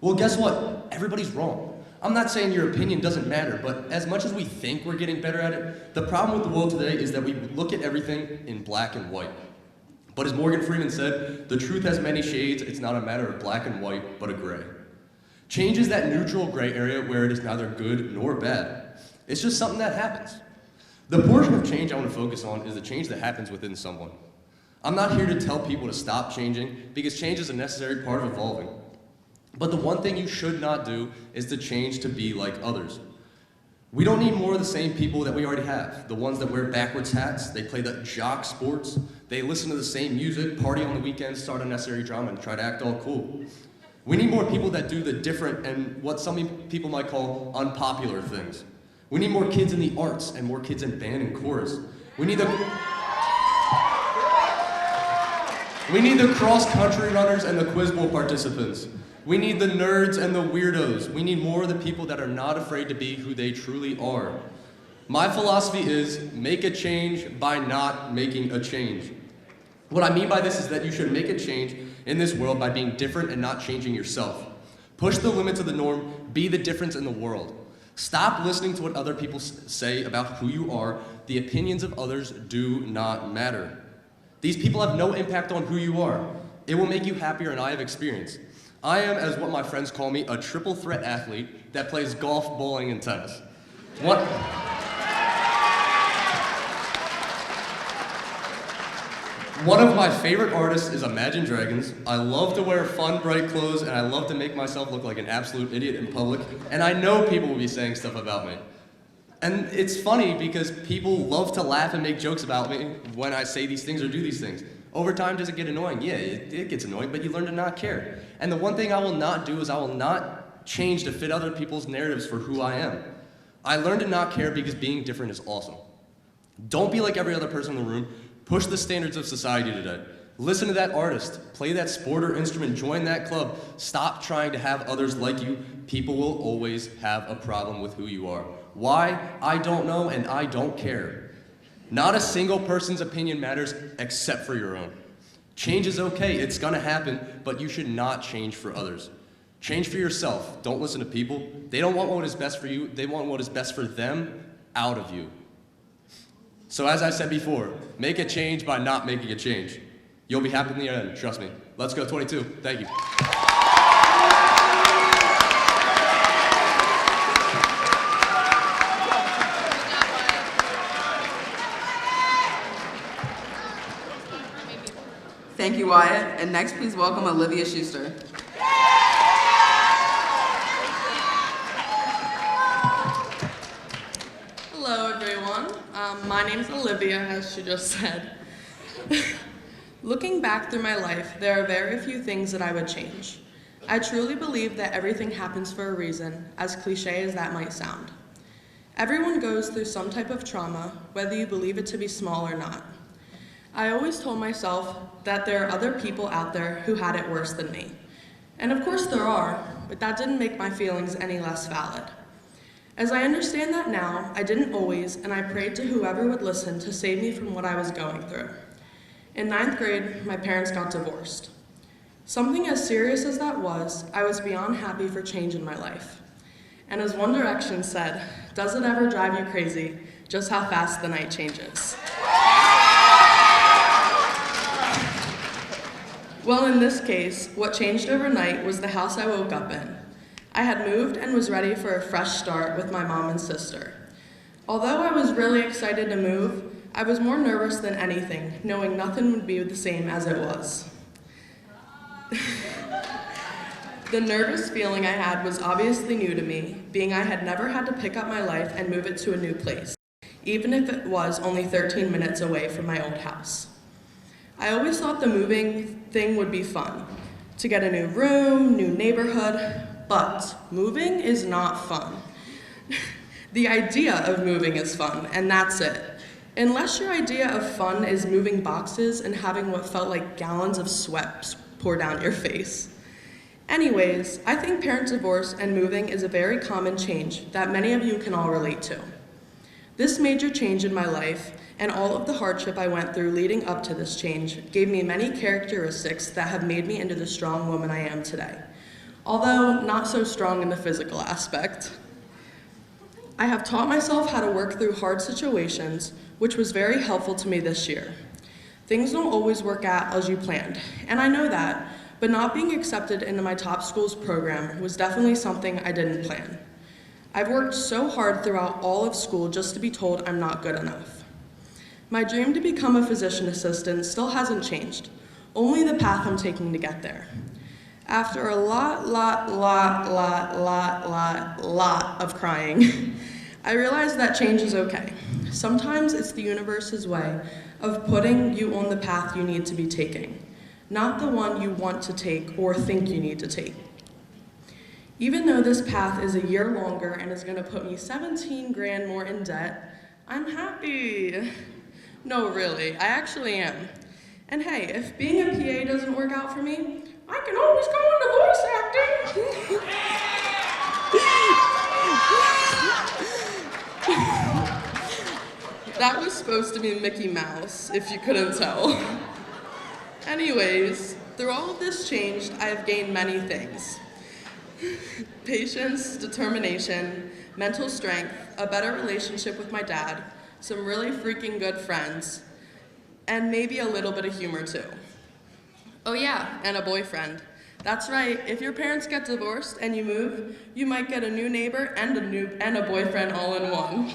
Well, guess what? Everybody's wrong. I'm not saying your opinion doesn't matter, but as much as we think we're getting better at it, the problem with the world today is that we look at everything in black and white. But as Morgan Freeman said, the truth has many shades. It's not a matter of black and white, but a gray. Change is that neutral gray area where it is neither good nor bad. It's just something that happens. The portion of change I want to focus on is the change that happens within someone. I'm not here to tell people to stop changing, because change is a necessary part of evolving. But the one thing you should not do is to change to be like others. We don't need more of the same people that we already have. The ones that wear backwards hats, they play the jock sports, they listen to the same music, party on the weekends, start unnecessary drama, and try to act all cool. We need more people that do the different and what some people might call unpopular things. We need more kids in the arts and more kids in band and chorus. We need the cross-country runners and the quiz bowl participants. We need the nerds and the weirdos. We need more of the people that are not afraid to be who they truly are. My philosophy is make a change by not making a change. What I mean by this is that you should make a change in this world by being different and not changing yourself. Push the limits of the norm, be the difference in the world. Stop listening to what other people say about who you are. The opinions of others do not matter. These people have no impact on who you are. It will make you happier, and I have experience. I am, as what my friends call me, a triple threat athlete that plays golf, bowling, and tennis. One of my favorite artists is Imagine Dragons. I love to wear fun, bright clothes, and I love to make myself look like an absolute idiot in public, and I know people will be saying stuff about me. And it's funny because people love to laugh and make jokes about me when I say these things or do these things. Over time, does it get annoying? Yeah, it gets annoying, but you learn to not care. And the one thing I will not do is I will not change to fit other people's narratives for who I am. I learned to not care because being different is awesome. Don't be like every other person in the room. Push the standards of society today. Listen to that artist. Play that sport or instrument. Join that club. Stop trying to have others like you. People will always have a problem with who you are. Why? I don't know, and I don't care. Not a single person's opinion matters except for your own. Change is okay, it's gonna happen, but you should not change for others. Change for yourself. Don't listen to people. They don't want what is best for you, they want what is best for them out of you. So as I said before, make a change by not making a change. You'll be happy in the end, trust me. Let's go 22, thank you. Thank you, Wyatt. And next, please welcome Olivia Schuster. Hello, everyone. My name's Olivia, as she just said. Looking back through my life, there are very few things that I would change. I truly believe that everything happens for a reason, as cliche as that might sound. Everyone goes through some type of trauma, whether you believe it to be small or not. I always told myself that there are other people out there who had it worse than me. And of course there are, but that didn't make my feelings any less valid. As I understand that now, I didn't always, and I prayed to whoever would listen to save me from what I was going through. In 9th grade, my parents got divorced. Something as serious as that was, I was beyond happy for change in my life. And as One Direction said, does it ever drive you crazy just how fast the night changes? Well, in this case, what changed overnight was the house I woke up in. I had moved and was ready for a fresh start with my mom and sister. Although I was really excited to move, I was more nervous than anything, knowing nothing would be the same as it was. The nervous feeling I had was obviously new to me, being I had never had to pick up my life and move it to a new place, even if it was only 13 minutes away from my old house. I always thought the moving thing would be fun, to get a new room, new neighborhood, but moving is not fun. The idea of moving is fun, and that's it. Unless your idea of fun is moving boxes and having what felt like gallons of sweat pour down your face. Anyways, I think parent divorce and moving is a very common change that many of you can all relate to. This major change in my life and all of the hardship I went through leading up to this change gave me many characteristics that have made me into the strong woman I am today, although not so strong in the physical aspect. I have taught myself how to work through hard situations, which was very helpful to me this year. Things don't always work out as you planned, and I know that, but not being accepted into my top school's program was definitely something I didn't plan. I've worked so hard throughout all of school just to be told I'm not good enough. My dream to become a physician assistant still hasn't changed, only the path I'm taking to get there. After a lot of crying, I realized that change is okay. Sometimes it's the universe's way of putting you on the path you need to be taking, not the one you want to take or think you need to take. Even though this path is a year longer and is gonna put me 17 grand more in debt, I'm happy. No, really, I actually am. And hey, if being a PA doesn't work out for me, I can always go into voice acting. That was supposed to be Mickey Mouse, if you couldn't tell. Anyways, through all of this change, I have gained many things. Patience, determination, mental strength, a better relationship with my dad, some really freaking good friends, and maybe a little bit of humor too. Oh yeah, and a boyfriend. That's right, if your parents get divorced and you move, you might get a new neighbor and a boyfriend all in one.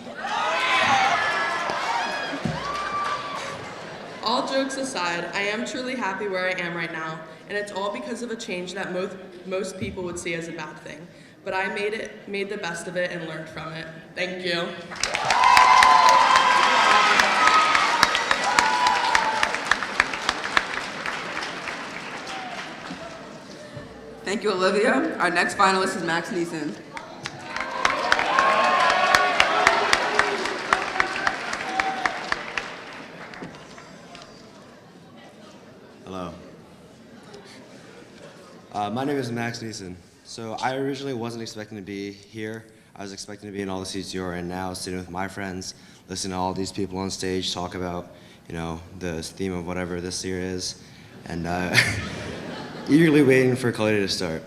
All jokes aside, I am truly happy where I am right now, and it's all because of a change that most people would see as a bad thing. but I made the best of it and learned from it. Thank you. Thank you, Olivia. Our next finalist is Max Neeson. Hello. My name is Max Neeson. So I originally wasn't expecting to be here. I was expecting to be in all the seats you're in now, sitting with my friends, listening to all these people on stage talk about, the theme of whatever this year is, and eagerly waiting for Color Day to start.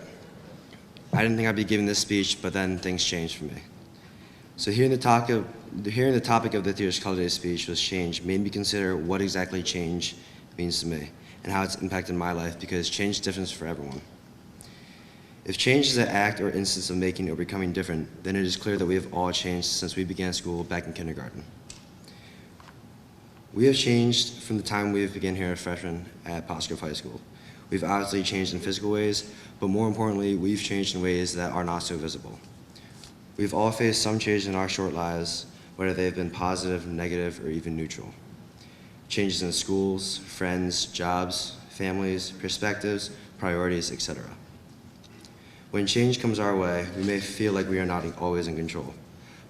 I didn't think I'd be giving this speech, but then things changed for me. So hearing the topic of this year's Color Day speech was change made me consider what exactly change means to me and how it's impacted my life, because change is different for everyone. If change is an act or instance of making or becoming different, then it is clear that we have all changed since we began school back in kindergarten. We have changed from the time we began here as freshmen at Pottsgrove High School. We've obviously changed in physical ways, but more importantly, we've changed in ways that are not so visible. We've all faced some change in our short lives, whether they've been positive, negative, or even neutral. Changes in schools, friends, jobs, families, perspectives, priorities, etc. When change comes our way, we may feel like we are not always in control,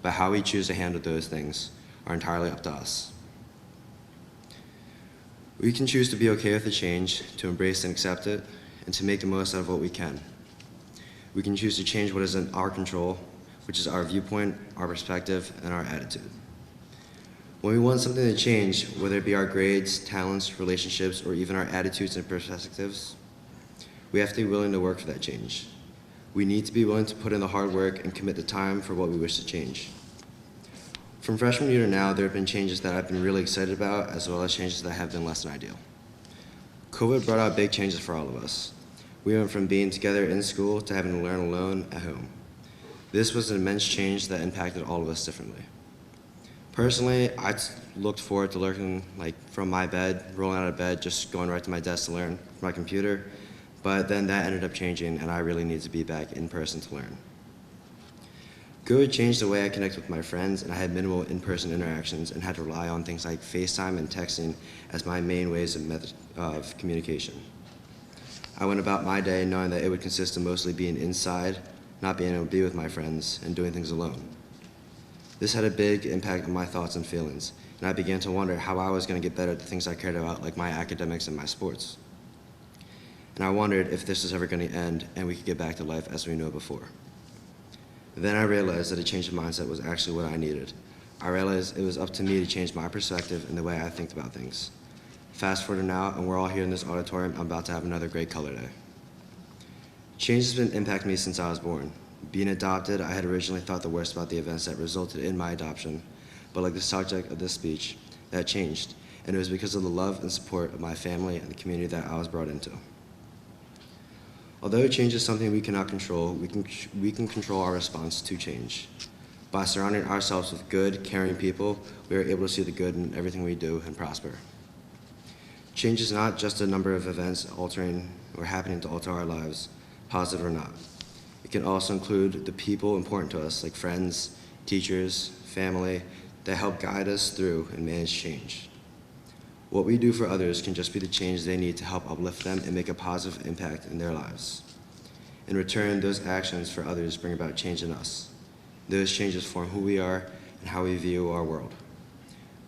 but how we choose to handle those things are entirely up to us. We can choose to be okay with the change, to embrace and accept it, and to make the most out of what we can. We can choose to change what is in our control, which is our viewpoint, our perspective, and our attitude. When we want something to change, whether it be our grades, talents, relationships, or even our attitudes and perspectives, we have to be willing to work for that change. We need to be willing to put in the hard work and commit the time for what we wish to change. From freshman year to now, there have been changes that I've been really excited about, as well as changes that have been less than ideal. COVID brought out big changes for all of us. We went from being together in school to having to learn alone at home. This was an immense change that impacted all of us differently. Personally, I looked forward to learning from my bed, rolling out of bed, just going right to my desk to learn from my computer, but then that ended up changing, and I really need to be back in person to learn. COVID changed the way I connect with my friends, and I had minimal in-person interactions and had to rely on things like FaceTime and texting as my main ways of communication. I went about my day knowing that it would consist of mostly being inside, not being able to be with my friends, and doing things alone. This had a big impact on my thoughts and feelings, and I began to wonder how I was going to get better at the things I cared about, like my academics and my sports. And I wondered if this was ever going to end and we could get back to life as we knew it before. Then I realized that a change of mindset was actually what I needed. I realized it was up to me to change my perspective and the way I think about things. Fast forward to now, and we're all here in this auditorium. I'm about to have another great Color Day. Change has been impacting me since I was born. Being adopted, I had originally thought the worst about the events that resulted in my adoption, but like the subject of this speech, that changed, and it was because of the love and support of my family and the community that I was brought into. Although change is something we cannot control, we can control our response to change. By surrounding ourselves with good, caring people, we are able to see the good in everything we do and prosper. Change is not just a number of events altering or happening to alter our lives, positive or not. It can also include the people important to us, like friends, teachers, family, that help guide us through and manage change. What we do for others can just be the change they need to help uplift them and make a positive impact in their lives. In return, those actions for others bring about change in us. Those changes form who we are and how we view our world.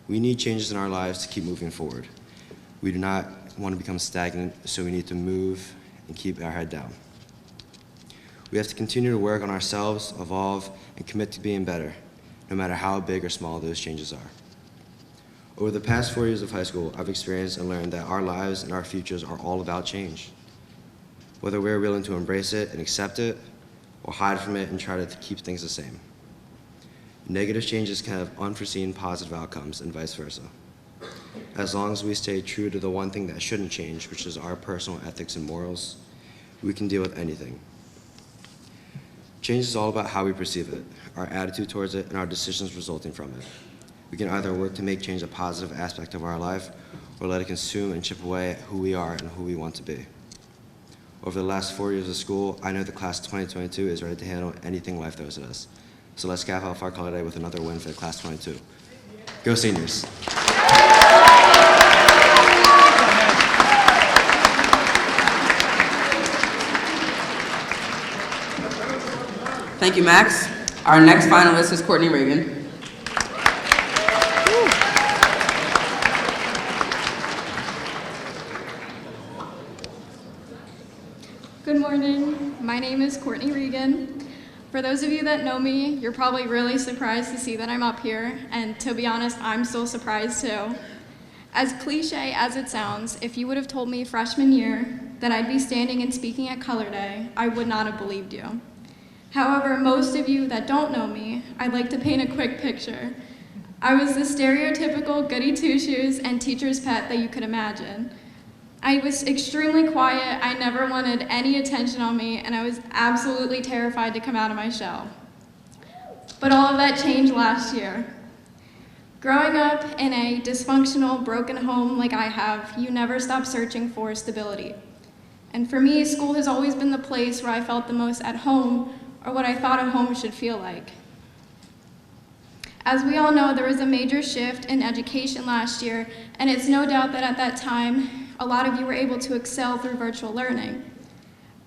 We need changes in our lives to keep moving forward. We do not want to become stagnant, so we need to move and keep our head down. We have to continue to work on ourselves, evolve, and commit to being better, no matter how big or small those changes are. Over the past 4 years of high school, I've experienced and learned that our lives and our futures are all about change. Whether we're willing to embrace it and accept it, or hide from it and try to keep things the same. Negative changes can have unforeseen positive outcomes and vice versa. As long as we stay true to the one thing that shouldn't change, which is our personal ethics and morals, we can deal with anything. Change is all about how we perceive it, our attitude towards it, and our decisions resulting from it. We can either work to make change a positive aspect of our life, or let it consume and chip away at who we are and who we want to be. Over the last 4 years of school, I know the class of 2022 is ready to handle anything life throws at us. So let's cap off our color day with another win for the class 22. Go Seniors! Thank you, Max. Our next finalist is Courtney Reagan. Good morning. My name is Courtney Reagan. For those of you that know me, you're probably really surprised to see that I'm up here, and to be honest, I'm still surprised too. As cliche as it sounds, if you would have told me freshman year that I'd be standing and speaking at Color Day, I would not have believed you. However, most of you that don't know me, I'd like to paint a quick picture. I was the stereotypical goody two-shoes and teacher's pet that you could imagine. I was extremely quiet, I never wanted any attention on me, and I was absolutely terrified to come out of my shell. But all of that changed last year. Growing up in a dysfunctional, broken home like I have, you never stop searching for stability. And for me, school has always been the place where I felt the most at home, or what I thought a home should feel like. As we all know, there was a major shift in education last year, and it's no doubt that at that time, a lot of you were able to excel through virtual learning.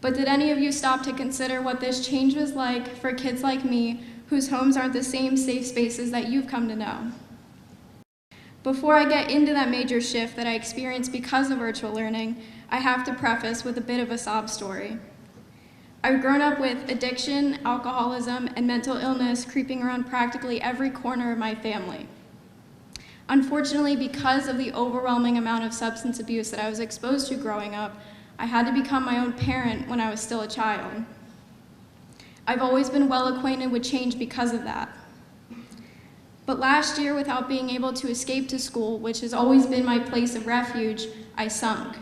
But did any of you stop to consider what this change was like for kids like me, whose homes aren't the same safe spaces that you've come to know? Before I get into that major shift that I experienced because of virtual learning, I have to preface with a bit of a sob story. I've grown up with addiction, alcoholism, and mental illness creeping around practically every corner of my family. Unfortunately, because of the overwhelming amount of substance abuse that I was exposed to growing up, I had to become my own parent when I was still a child. I've always been well acquainted with change because of that. But last year, without being able to escape to school, which has always been my place of refuge, I sunk.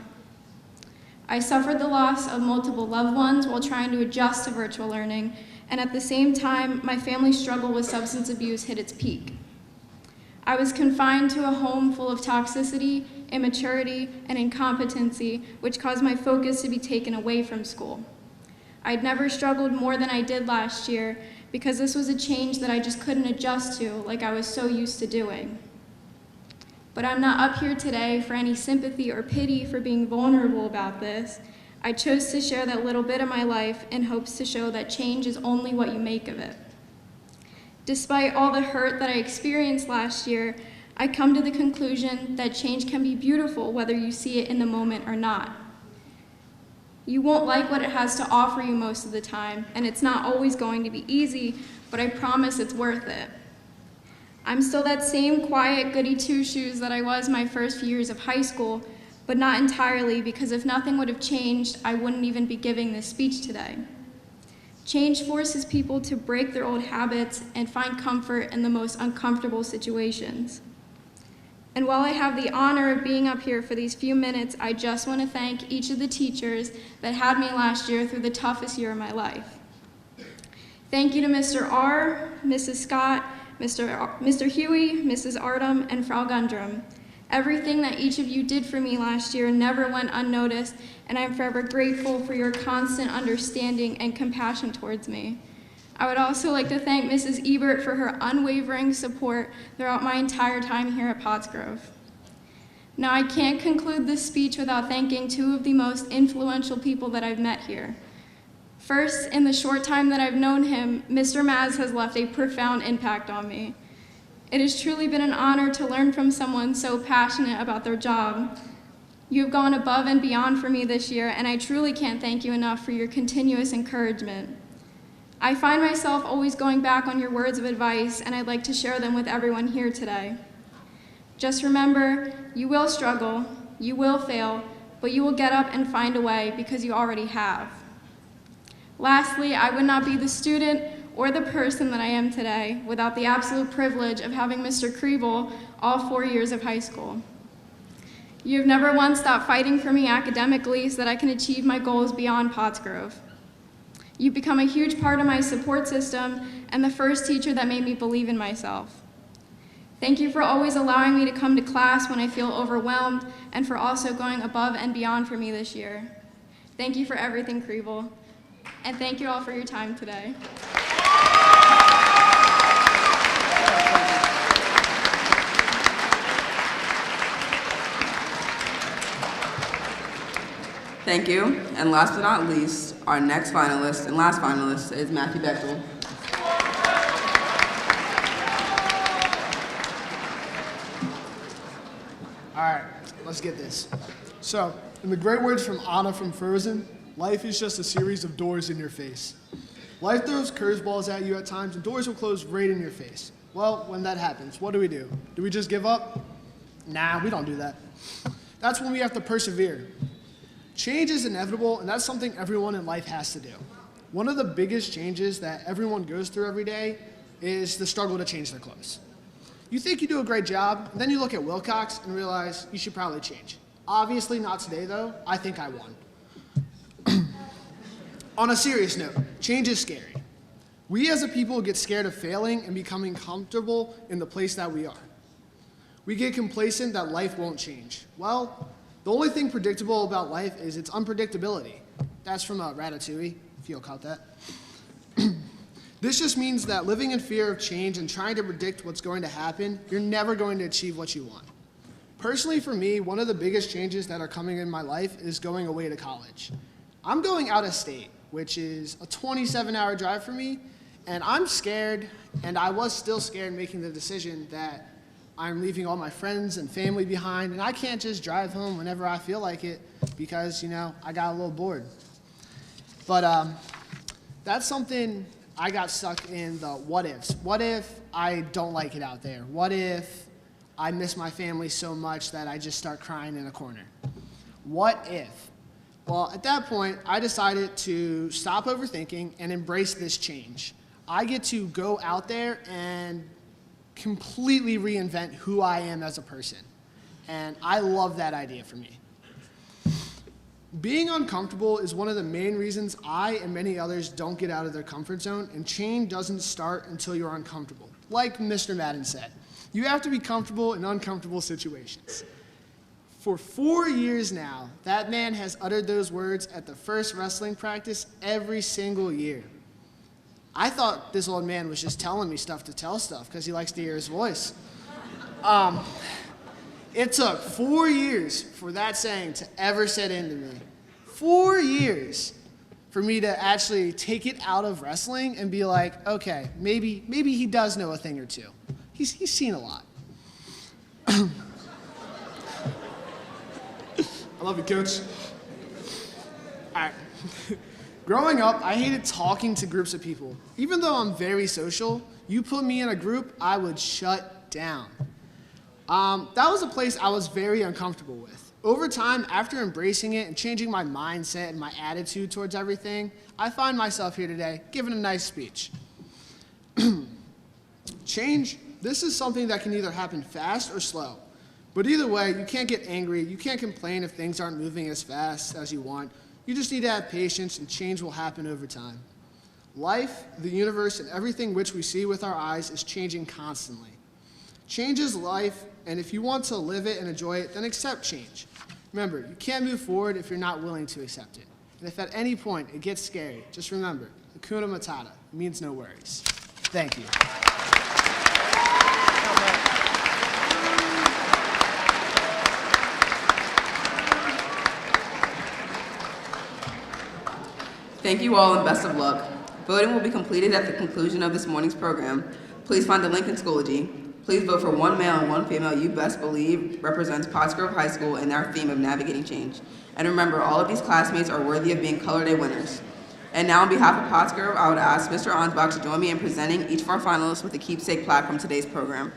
I suffered the loss of multiple loved ones while trying to adjust to virtual learning, and at the same time, my family's struggle with substance abuse hit its peak. I was confined to a home full of toxicity, immaturity, and incompetency, which caused my focus to be taken away from school. I'd never struggled more than I did last year because this was a change that I just couldn't adjust to like I was so used to doing. But I'm not up here today for any sympathy or pity for being vulnerable about this. I chose to share that little bit of my life in hopes to show that change is only what you make of it. Despite all the hurt that I experienced last year, I come to the conclusion that change can be beautiful whether you see it in the moment or not. You won't like what it has to offer you most of the time, and it's not always going to be easy, but I promise it's worth it. I'm still that same quiet goody two-shoes that I was my first few years of high school, but not entirely, because if nothing would have changed, I wouldn't even be giving this speech today. Change forces people to break their old habits and find comfort in the most uncomfortable situations. And while I have the honor of being up here for these few minutes, I just want to thank each of the teachers that had me last year through the toughest year of my life. Thank you to Mr. R., Mrs. Scott, Mr. Huey, Mrs. Artem, and Frau Gundrum. Everything that each of you did for me last year never went unnoticed, and I'm forever grateful for your constant understanding and compassion towards me. I would also like to thank Mrs. Ebert for her unwavering support throughout my entire time here at Pottsgrove. Now, I can't conclude this speech without thanking two of the most influential people that I've met here. First, in the short time that I've known him, Mr. Maz has left a profound impact on me. It has truly been an honor to learn from someone so passionate about their job. You have gone above and beyond for me this year, and I truly can't thank you enough for your continuous encouragement. I find myself always going back on your words of advice, and I'd like to share them with everyone here today. Just remember, you will struggle, you will fail, but you will get up and find a way because you already have. Lastly, I would not be the student or the person that I am today without the absolute privilege of having Mr. Kriebel all 4 years of high school. You have never once stopped fighting for me academically so that I can achieve my goals beyond Pottsgrove. You've become a huge part of my support system and the first teacher that made me believe in myself. Thank you for always allowing me to come to class when I feel overwhelmed and for also going above and beyond for me this year. Thank you for everything, Kriebel. And thank you all for your time today. Thank you. And last but not least, our next finalist and last finalist is Matthew Bechtel. All right, let's get this. So, in the great words from Anna from Frozen, life is just a series of doors in your face. Life throws curveballs at you at times, and doors will close right in your face. Well, when that happens, what do? Do we just give up? Nah, we don't do that. That's when we have to persevere. Change is inevitable, and that's something everyone in life has to do. One of the biggest changes that everyone goes through every day is the struggle to change their clothes. You think you do a great job, and then you look at Wilcox and realize you should probably change. Obviously not today, though. I think I won. On a serious note, change is scary. We as a people get scared of failing and becoming comfortable in the place that we are. We get complacent that life won't change. Well, the only thing predictable about life is its unpredictability. That's from Ratatouille, if you caught that. This just means that living in fear of change and trying to predict what's going to happen, you're never going to achieve what you want. Personally, for me, one of the biggest changes that are coming in my life is going away to college. I'm going out of state, which is a 27-hour drive for me, and I'm scared, and I was still scared making the decision that I'm leaving all my friends and family behind, and I can't just drive home whenever I feel like it because, I got a little bored. But that's something I got stuck in the what ifs. What if I don't like it out there? What if I miss my family so much that I just start crying in a corner? What if? Well, at that point, I decided to stop overthinking and embrace this change. I get to go out there and completely reinvent who I am as a person. And I love that idea for me. Being uncomfortable is one of the main reasons I and many others don't get out of their comfort zone, and change doesn't start until you're uncomfortable. Like Mr. Madden said, you have to be comfortable in uncomfortable situations. For 4 years now, that man has uttered those words at the first wrestling practice every single year. I thought this old man was just telling me stuff to tell stuff because he likes to hear his voice. It took 4 years for that saying to ever set into me. 4 years for me to actually take it out of wrestling and be like, okay, maybe he does know a thing or two. He's seen a lot. I love you, Coach. All right. Growing up, I hated talking to groups of people. Even though I'm very social, you put me in a group, I would shut down. That was a place I was very uncomfortable with. Over time, after embracing it and changing my mindset and my attitude towards everything, I find myself here today giving a nice speech. Change, this is something that can either happen fast or slow. But either way, you can't get angry, you can't complain if things aren't moving as fast as you want. You just need to have patience, and change will happen over time. Life, the universe, and everything which we see with our eyes is changing constantly. Change is life, and if you want to live it and enjoy it, then accept change. Remember, you can't move forward if you're not willing to accept it. And if at any point it gets scary, just remember, Hakuna Matata means no worries. Thank you. Thank you all and best of luck. Voting will be completed at the conclusion of this morning's program. Please find the link in Schoology. Please vote for one male and one female you best believe represents Pottsgrove High School and our theme of navigating change. And remember, all of these classmates are worthy of being Color Day winners. And now on behalf of Pottsgrove, I would ask Mr. Ansbach to join me in presenting each of our finalists with a keepsake plaque from today's program.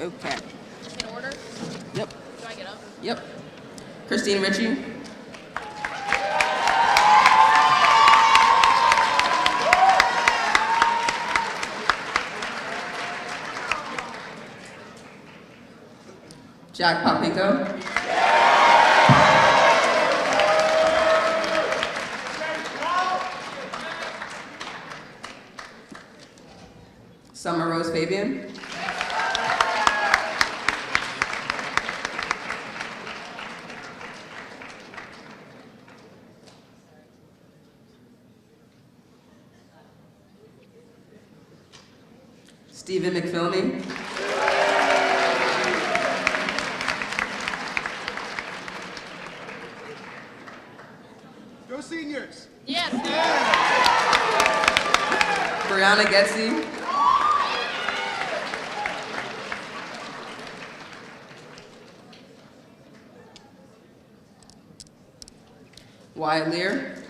Okay. In order? Yep. Do I get up? Yep. Christine Ritchie. Jack Papinko. Summer Rose Fabian. Stephen McPhilmy. Go seniors! Yes. Brianna Getsy. Wyatt Lear.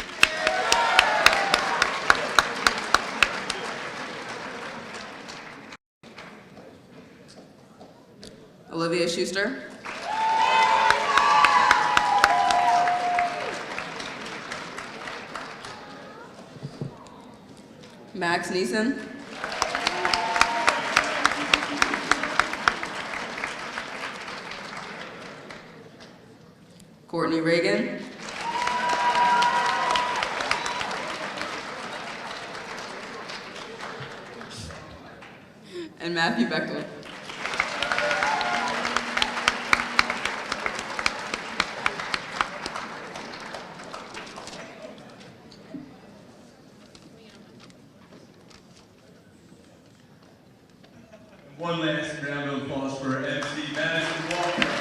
Olivia Schuster. Max Neeson. Courtney Reagan. And Matthew Bechtel. One last round of applause for MC Madison Walker.